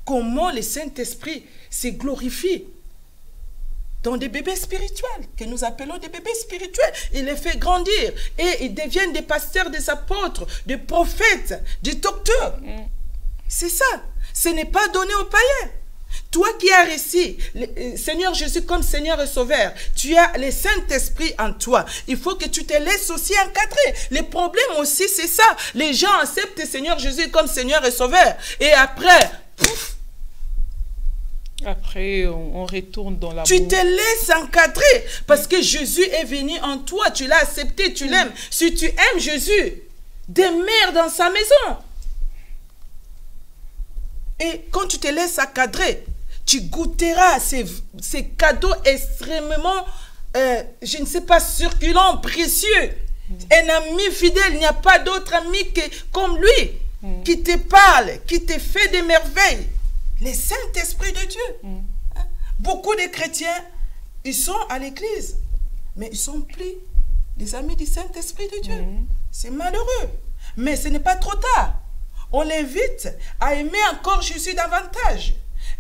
Comment le Saint-Esprit se glorifie dans des bébés spirituels, que nous appelons des bébés spirituels. Il les fait grandir et ils deviennent des pasteurs, des apôtres, des prophètes, des docteurs. C'est ça. Ce n'est pas donné aux païens. Toi qui as reçu le Seigneur Jésus comme Seigneur et Sauveur, tu as le Saint-Esprit en toi. Il faut que tu te laisses aussi encadrer. Le problème aussi, c'est ça. Les gens acceptent le Seigneur Jésus comme Seigneur et Sauveur. Et après, pouf, après, on retourne dans la boue. Tu te laisses encadrer parce que Jésus est venu en toi. Tu l'as accepté, tu l'aimes. Si tu aimes Jésus, demeure dans sa maison. Et quand tu te laisses encadrer, tu goûteras ces cadeaux extrêmement, je ne sais pas, circulants, précieux. Un ami fidèle, il n'y a pas d'autre ami comme lui, qui te parle, qui te fait des merveilles. Le Saint-Esprit de Dieu. Beaucoup de chrétiens, ils sont à l'église, mais ils ne sont plus les amis du Saint-Esprit de Dieu. C'est malheureux, mais ce n'est pas trop tard. On l'invite à aimer encore Jésus davantage,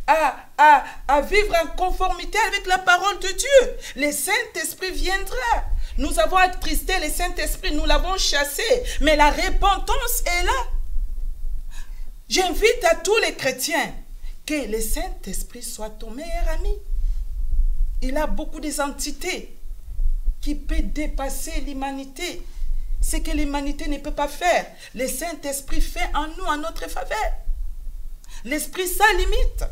à vivre en conformité avec la parole de Dieu. Le Saint-Esprit viendra. Nous avons attristé le Saint-Esprit, nous l'avons chassé, mais la repentance est là. J'invite à tous les chrétiens que le Saint-Esprit soit ton meilleur ami. Il a beaucoup d'entités qui peuvent dépasser l'humanité. Ce que l'humanité ne peut pas faire, le Saint-Esprit fait en nous, en notre faveur. L'Esprit sans limite.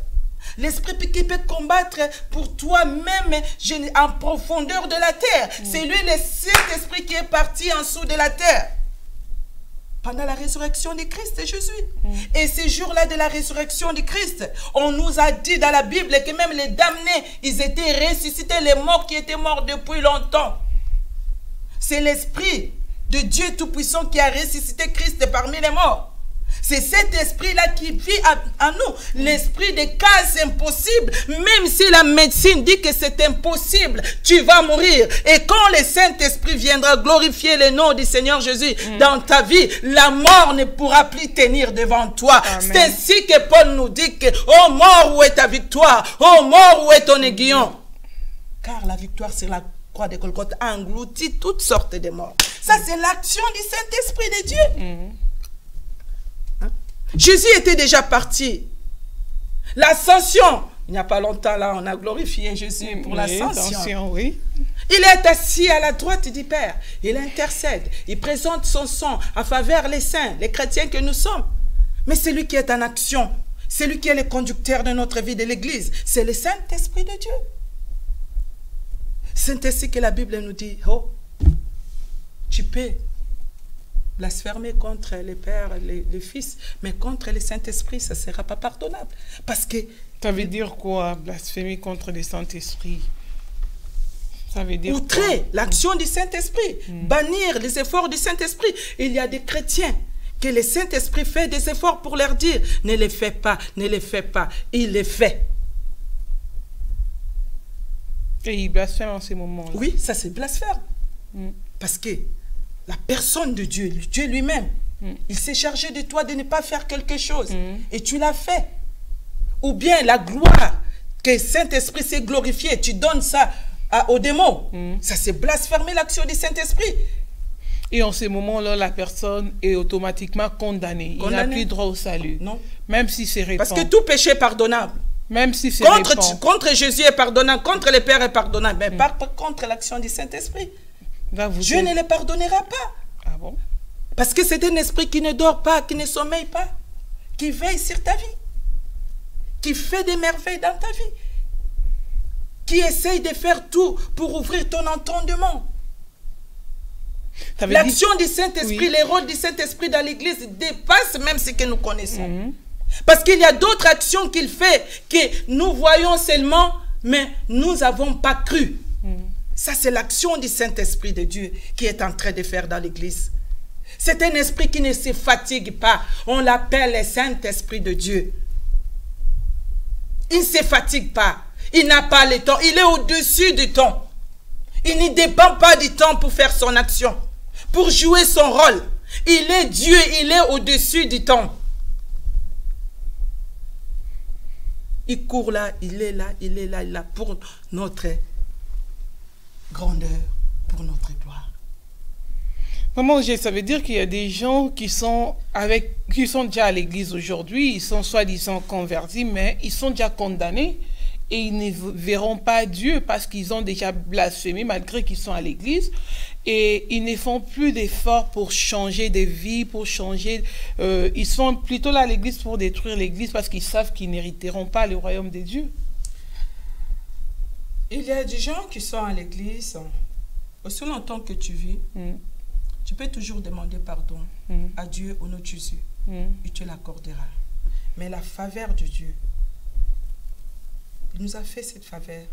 L'Esprit qui peut combattre pour toi-même en profondeur de la terre. C'est lui, le Saint-Esprit, qui est parti en dessous de la terre. Pendant la résurrection de Christ, Jésus. Et ces jours-là de la résurrection de Christ, on nous a dit dans la Bible que même les damnés, ils étaient ressuscités, les morts qui étaient morts depuis longtemps. C'est l'Esprit de Dieu Tout-Puissant qui a ressuscité Christ parmi les morts. C'est cet esprit-là qui vit en nous. L'esprit des cas impossibles. Même si la médecine dit que c'est impossible, tu vas mourir. Et quand le Saint-Esprit viendra glorifier le nom du Seigneur Jésus dans ta vie, la mort ne pourra plus tenir devant toi. C'est ainsi que Paul nous dit que, oh mort, où est ta victoire? Oh mort, où est ton aiguillon? Car la victoire, c'est la croix de Golgotha a englouti toutes sortes de morts. Ça, c'est l'action du Saint-Esprit de Dieu. Hein? Jésus était déjà parti. L'ascension, il n'y a pas longtemps, là, on a glorifié Jésus pour l'ascension. Oui. Il est assis à la droite du Père. Il intercède. Il présente son sang à faveur les saints, les chrétiens que nous sommes. Mais c'est lui qui est en action. C'est lui qui est le conducteur de notre vie de l'Église. C'est le Saint-Esprit de Dieu. C'est ainsi que la Bible nous dit, oh, tu peux blasphémer contre les pères, les fils, mais contre le Saint-Esprit, ça ne sera pas pardonnable. Parce que... Ça veut dire quoi, blasphémer contre le Saint-Esprit? Ça veut dire outrer l'action du Saint-Esprit, bannir les efforts du Saint-Esprit. Il y a des chrétiens que le Saint-Esprit fait des efforts pour leur dire, ne les fais pas, ne les fais pas. Il les fait. Et il blasphème en ces moments-là. Oui, ça c'est blasphème. Parce que la personne de Dieu, Dieu lui-même, il s'est chargé de toi de ne pas faire quelque chose. Et tu l'as fait. Ou bien la gloire que le Saint-Esprit s'est glorifié, tu donnes ça aux démons. Ça c'est blasphémer l'action du Saint-Esprit. Et en ces moments-là, la personne est automatiquement condamnée. Il n'a plus droit au salut. Non. Même si c'est répand. Parce que tout péché est pardonnable. Même si c'est contre Jésus est pardonnable, contre le Père est pardonnable, mais pas contre l'action du Saint-Esprit. Dieu ne le pardonnera pas. Ah bon? Parce que c'est un esprit qui ne dort pas, qui ne sommeille pas, qui veille sur ta vie, qui fait des merveilles dans ta vie, qui essaye de faire tout pour ouvrir ton entendement. L'action du Saint-Esprit, les rôles du Saint-Esprit dans l'Église dépassent même ce que nous connaissons. Parce qu'il y a d'autres actions qu'il fait que nous voyons seulement, mais nous n'avons pas cru. Ça, c'est l'action du Saint-Esprit de Dieu qui est en train de faire dans l'Église. C'est un esprit qui ne se fatigue pas. On l'appelle le Saint-Esprit de Dieu. Il ne se fatigue pas. Il n'a pas le temps. Il est au-dessus du temps. Il ne dépend pas du temps pour faire son action, pour jouer son rôle. Il est Dieu, il est au-dessus du temps. Il court là, il est là, il est là, il est là pour notre grandeur, pour notre gloire. Maman, ça veut dire qu'il y a des gens qui sont déjà à l'église aujourd'hui, ils sont soi-disant convertis, mais ils sont déjà condamnés et ils ne verront pas Dieu parce qu'ils ont déjà blasphémé malgré qu'ils sont à l'église et ils ne font plus d'efforts pour changer de vie, pour changer. Ils sont plutôt là à l'église pour détruire l'église parce qu'ils savent qu'ils n'hériteront pas le royaume de Dieu. Il y a des gens qui sont à l'église, aussi longtemps que tu vis, tu peux toujours demander pardon à Dieu au nom de Jésus. Il te l'accordera. Mais la faveur de Dieu, il nous a fait cette faveur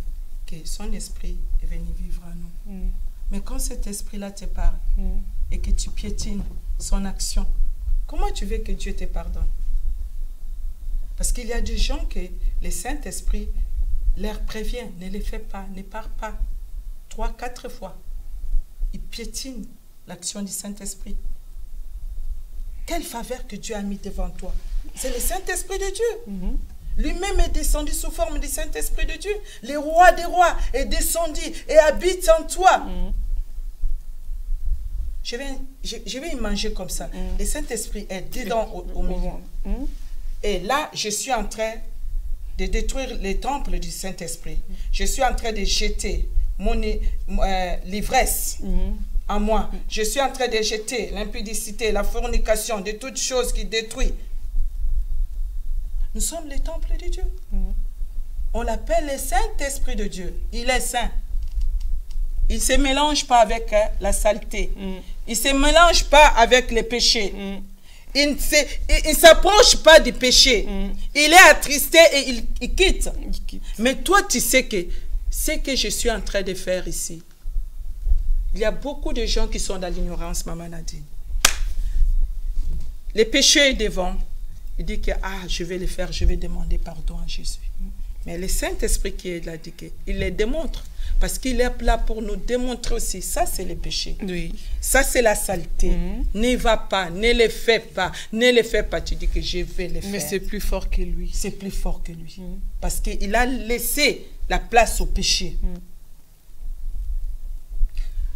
que son esprit est venu vivre en nous. Mais quand cet esprit-là te parle et que tu piétines son action, comment tu veux que Dieu te pardonne? Parce qu'il y a des gens que le Saint-Esprit leur prévient, ne les fais pas, ne pars pas. 3, 4 fois. Ils piétinent l'action du Saint-Esprit. Quelle faveur que Dieu a mis devant toi. C'est le Saint-Esprit de Dieu. Lui-même est descendu sous forme du Saint-Esprit de Dieu. Le roi des rois est descendu et habite en toi. Je vais y manger comme ça. Le Saint-Esprit est dedans au milieu. Et là, je suis en train de détruire les temples du Saint-Esprit. Je suis en train de jeter l'ivresse en moi. Je suis en train de jeter l'impudicité, la fornication, de toutes choses qui détruisent. Nous sommes les temples de Dieu. On l'appelle le Saint-Esprit de Dieu. Il est saint. Il ne se mélange pas avec la saleté. Il ne se mélange pas avec les péchés. Il ne s'approche pas du péché. Il est attristé et il quitte. Mais toi, tu sais que ce que je suis en train de faire ici, il y a beaucoup de gens qui sont dans l'ignorance, Maman Nadine. Le péché est devant. Il dit que je vais le faire, je vais demander pardon à Jésus. Mais le Saint-Esprit qui est là, il les démontre. Parce qu'il est là pour nous démontrer aussi. Ça, c'est le péché. Oui. Ça, c'est la saleté. Ne va pas, ne le fais pas. Ne le fais pas. Tu dis que je vais le faire. Mais c'est plus fort que lui. C'est plus fort que lui. Parce qu'il a laissé la place au péché.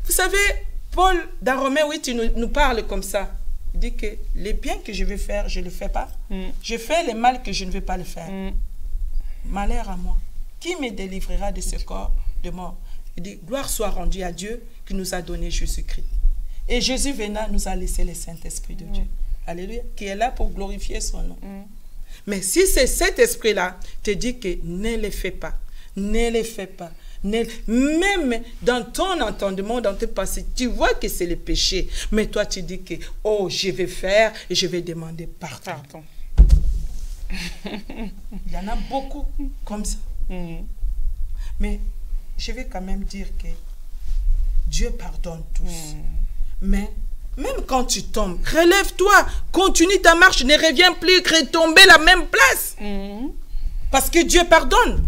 Vous savez, Paul, dans Romains 8, il nous parle comme ça. Il dit que les biens que je vais faire, je ne le fais pas. Je fais le mal que je ne vais pas le faire. Malheur à moi. Qui me délivrera de ce corps de mort? Il dit, gloire soit rendue à Dieu qui nous a donné Jésus-Christ. Et Jésus venant nous a laissé le Saint-Esprit de Dieu. Alléluia. Qui est là pour glorifier son nom. Mais si c'est cet esprit-là, te dit que ne le fais pas. Ne le fais pas. Même dans ton entendement, dans tes pensées, tu vois que c'est le péché. Mais toi, tu dis que, oh, je vais faire et je vais demander pardon. Il y en a beaucoup comme ça. Mais je vais quand même dire que Dieu pardonne tous. Mais même quand tu tombes, relève-toi, continue ta marche, ne reviens plus retomber la même place. Parce que Dieu pardonne.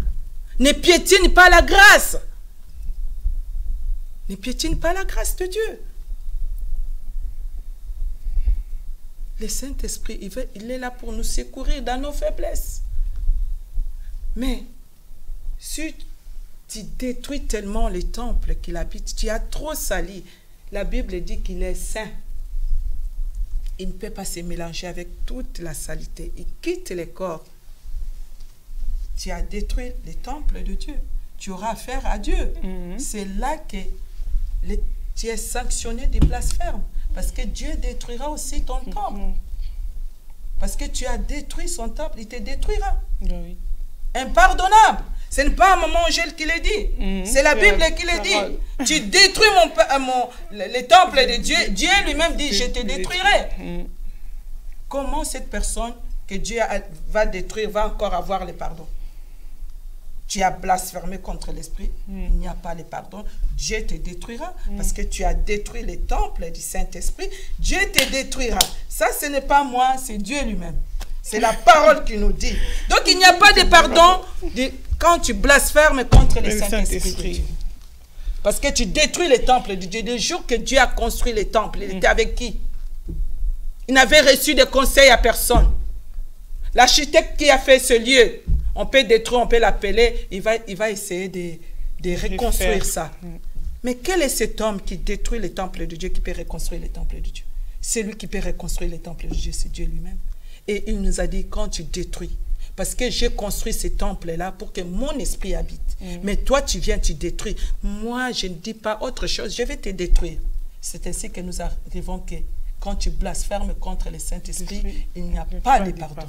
Ne piétine pas la grâce. Ne piétine pas la grâce de Dieu. Le Saint-Esprit, il est là pour nous secourir dans nos faiblesses. Mais si tu détruis tellement les temples qu'il habite, tu as trop sali. La Bible dit qu'il est saint. Il ne peut pas se mélanger avec toute la saleté. Il quitte le corps. Tu as détruit les temples de Dieu. Tu auras affaire à Dieu. C'est là que tu es sanctionné du blasphème. Parce que Dieu détruira aussi ton temple. Parce que tu as détruit son temple, il te détruira. Impardonnable. Ce n'est pas Maman Angèle qui le dit. C'est la Bible qui le dit. Tu détruis le temple de Dieu. Dieu lui-même dit, je te détruirai. Comment cette personne que Dieu va détruire va encore avoir le pardon? Tu as blasphémé contre l'Esprit, il n'y a pas le pardon. Dieu te détruira parce que tu as détruit les temples du Saint-Esprit. Dieu te détruira. Ça, ce n'est pas moi, c'est Dieu lui-même. C'est la parole qui nous dit. Donc, il n'y a pas de pardon quand tu blasphèmes contre le Saint-Esprit. Parce que tu détruis les temples de Dieu. Le jour que Dieu a construit les temples, il était avec qui? Il n'avait reçu de conseils à personne. L'architecte qui a fait ce lieu, on peut détruire, on peut l'appeler, il va essayer de reconstruire ça. Mais quel est cet homme qui détruit les temples de Dieu, qui peut reconstruire les temples de Dieu? C'est lui qui peut reconstruire les temples de Dieu, c'est Dieu lui-même. Et il nous a dit, quand tu détruis, parce que j'ai construit ces temples-là pour que mon esprit habite. Mais toi, tu viens, tu détruis. Moi, je ne dis pas autre chose, je vais te détruire. C'est ainsi que nous arrivons que quand tu blasphèmes contre le Saint-Esprit, il n'y a pas de pardon.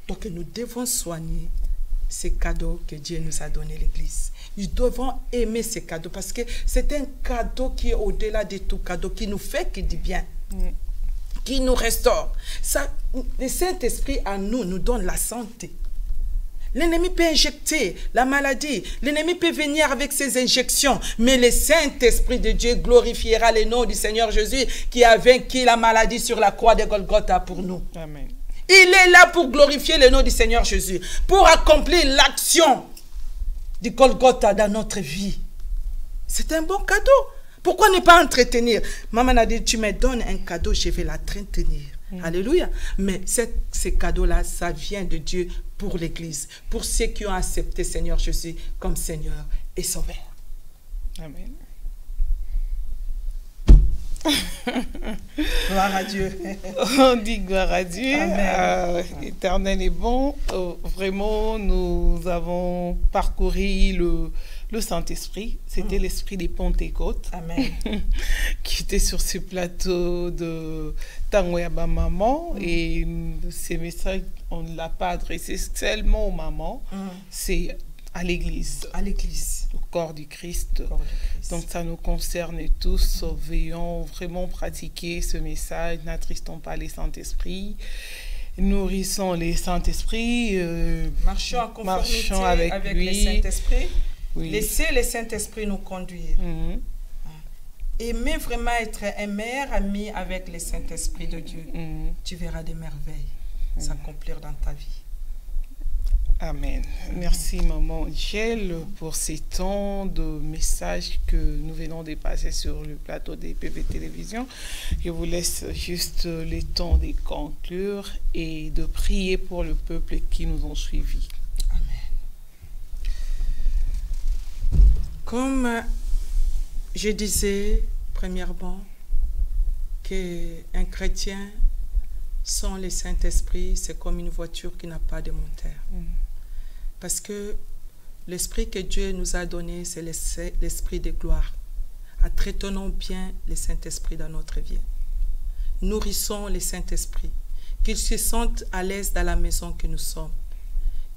Donc nous devons soigner ces cadeaux que Dieu nous a donné l'Église. Nous devons aimer ces cadeaux parce que c'est un cadeau qui est au-delà de tout cadeau, qui nous fait que du bien, qui nous restaure. Ça, le Saint-Esprit en nous donne la santé. L'ennemi peut injecter la maladie. L'ennemi peut venir avec ses injections. Mais le Saint-Esprit de Dieu glorifiera le nom du Seigneur Jésus qui a vaincu la maladie sur la croix de Golgotha pour nous. Amen. Il est là pour glorifier le nom du Seigneur Jésus, pour accomplir l'action du Golgotha dans notre vie. C'est un bon cadeau. Pourquoi ne pas entretenir? Maman a dit, tu me donnes un cadeau, je vais l'entretenir. Alléluia. Mais ce cadeau-là, ça vient de Dieu pour l'Église, pour ceux qui ont accepté Seigneur Jésus comme Seigneur et Sauveur. Amen. Gloire à Dieu. On dit gloire à Dieu. L'Éternel est bon. Vraiment, nous avons parcouru le Saint-Esprit. C'était l'esprit des Pentecôtes. Amen. Qui était sur ce plateau de Tangoyaba Maman. Et ces messages, on ne l'a pas adressé seulement aux mamans. C'est à l'Église. À l'Église. Au corps du Christ. Donc ça nous concerne tous. Veillons vraiment pratiquer ce message. N'attristons pas les Saint-Esprits. Nourrissons les Saint-Esprits. Marchons en conformité avec lui. le Saint-Esprit. Oui. Laissez le Saint-Esprit nous conduire. Aimer vraiment être un meilleur ami avec le Saint-Esprit de Dieu. Tu verras des merveilles s'accomplir dans ta vie. Amen. Merci Maman Angèle pour ces temps de messages que nous venons de passer sur le plateau des PV Télévision. Je vous laisse juste le temps de conclure et de prier pour le peuple qui nous ont suivis. Amen. Comme je disais, premièrement, qu'un chrétien, sans le Saint-Esprit, c'est comme une voiture qui n'a pas de moteur. Parce que l'esprit que Dieu nous a donné, c'est l'esprit de gloire. Traitons bien le Saint-Esprit dans notre vie. Nourrissons le Saint-Esprit, qu'il se sente à l'aise dans la maison que nous sommes.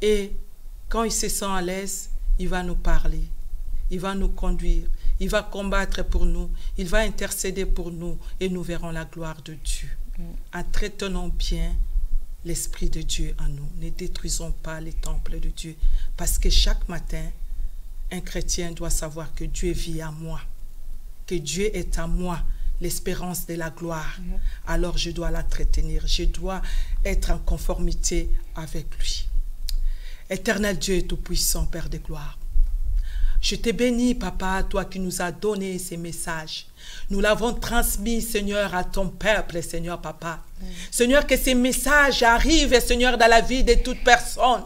Et quand il se sent à l'aise, il va nous parler, il va nous conduire, il va combattre pour nous, il va intercéder pour nous et nous verrons la gloire de Dieu. Traitons bien l'Esprit de Dieu en nous. Ne détruisons pas les temples de Dieu, parce que chaque matin, un chrétien doit savoir que Dieu vit à moi, que Dieu est à moi, l'espérance de la gloire. Alors je dois l'entretenir, je dois être en conformité avec lui. Éternel Dieu Tout-Puissant, Père de gloire, je te bénis, Papa, toi qui nous as donné ces messages. Nous l'avons transmis, Seigneur, à ton peuple, Seigneur, Papa. Seigneur, que ces messages arrivent, Seigneur, dans la vie de toute personne.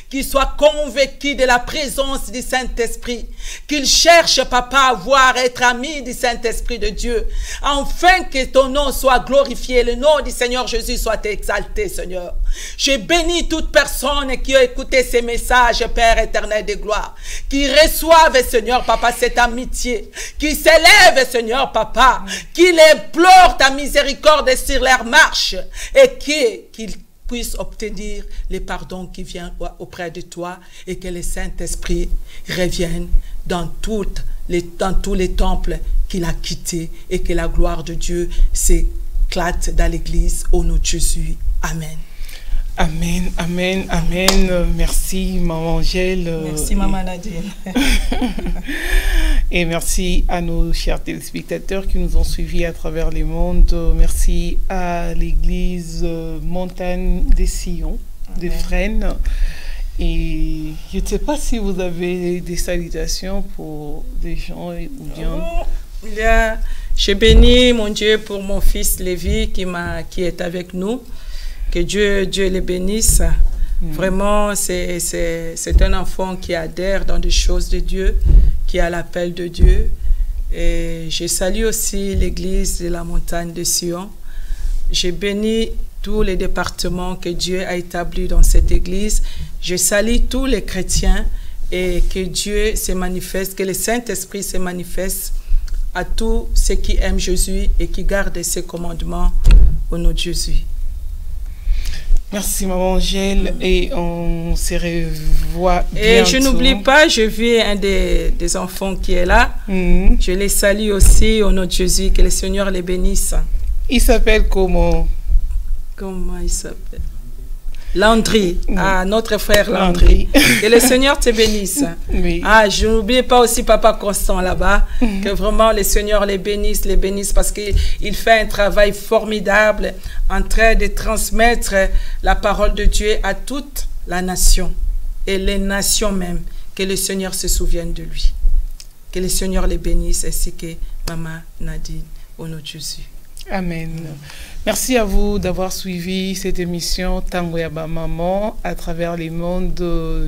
Qu'il soit convaincu de la présence du Saint-Esprit, qu'il cherche, Papa, à voir, être ami du Saint-Esprit de Dieu, afin que ton nom soit glorifié, le nom du Seigneur Jésus soit exalté, Seigneur. Je bénis toute personne qui a écouté ces messages, Père éternel de gloire, qui reçoivent, Seigneur, Papa, cette amitié, qui s'élèvent, Seigneur, Papa, qui implorent ta miséricorde sur leur marche, et qu'ils puisse obtenir les pardons qui viennent auprès de toi, et que le Saint-Esprit revienne dans tous les temples qu'il a quittés, et que la gloire de Dieu s'éclate dans l'Église au nom de Jésus. Amen. Amen, amen, amen. Merci, Maman Angèle. Merci, Maman Nadine. Et merci à nos chers téléspectateurs qui nous ont suivis à travers le monde. Merci à l'église Montagne des Sillons de Fresnes. Et je ne sais pas si vous avez des salutations pour des gens ou bien... Je bénis mon Dieu pour mon fils Lévi qui est avec nous. Que Dieu le bénisse. Vraiment, c'est un enfant qui adhère dans des choses de Dieu, qui a l'appel de Dieu. Et je salue aussi l'église de la montagne de Sion. Je bénis tous les départements que Dieu a établis dans cette église. Je salue tous les chrétiens, et que Dieu se manifeste, que le Saint-Esprit se manifeste à tous ceux qui aiment Jésus et qui gardent ses commandements au nom de Jésus. Merci, Maman Angèle, et on se revoit bientôt. Et je n'oublie pas, je vis un des enfants qui est là. Je les salue aussi au nom de Jésus, que le Seigneur les bénisse. Il s'appelle comment? Comment il s'appelle? Landry, notre frère Landry. Que le Seigneur te bénisse. Oui. Je n'oublie pas aussi Papa Constant là-bas, que vraiment le Seigneur les bénisse parce qu'il fait un travail formidable en train de transmettre la parole de Dieu à toute la nation et les nations même. Que le Seigneur se souvienne de lui. Que le Seigneur les bénisse, ainsi que Maman Nadine au nom de Jésus. Amen. Merci à vous d'avoir suivi cette émission Tango Yaba Maman à travers les mondes.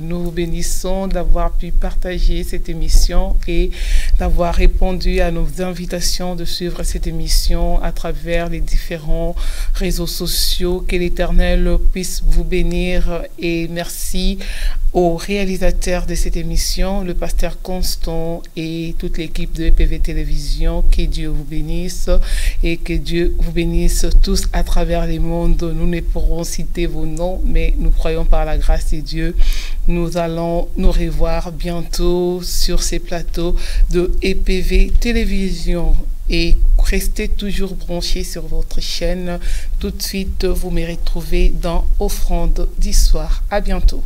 Nous vous bénissons d'avoir pu partager cette émission et d'avoir répondu à nos invitations de suivre cette émission à travers les différents réseaux sociaux. Que l'Éternel puisse vous bénir, et merci aux réalisateurs de cette émission, le pasteur Constant et toute l'équipe de EPV Télévision. Que Dieu vous bénisse et que Dieu vous bénisse tous à travers les mondes. Nous ne pourrons citer vos noms, mais nous croyons par la grâce de Dieu. Nous allons nous revoir bientôt sur ces plateaux de EPV Télévision. Et restez toujours branchés sur votre chaîne. Tout de suite, vous me retrouvez dans Offrande du soir. À bientôt.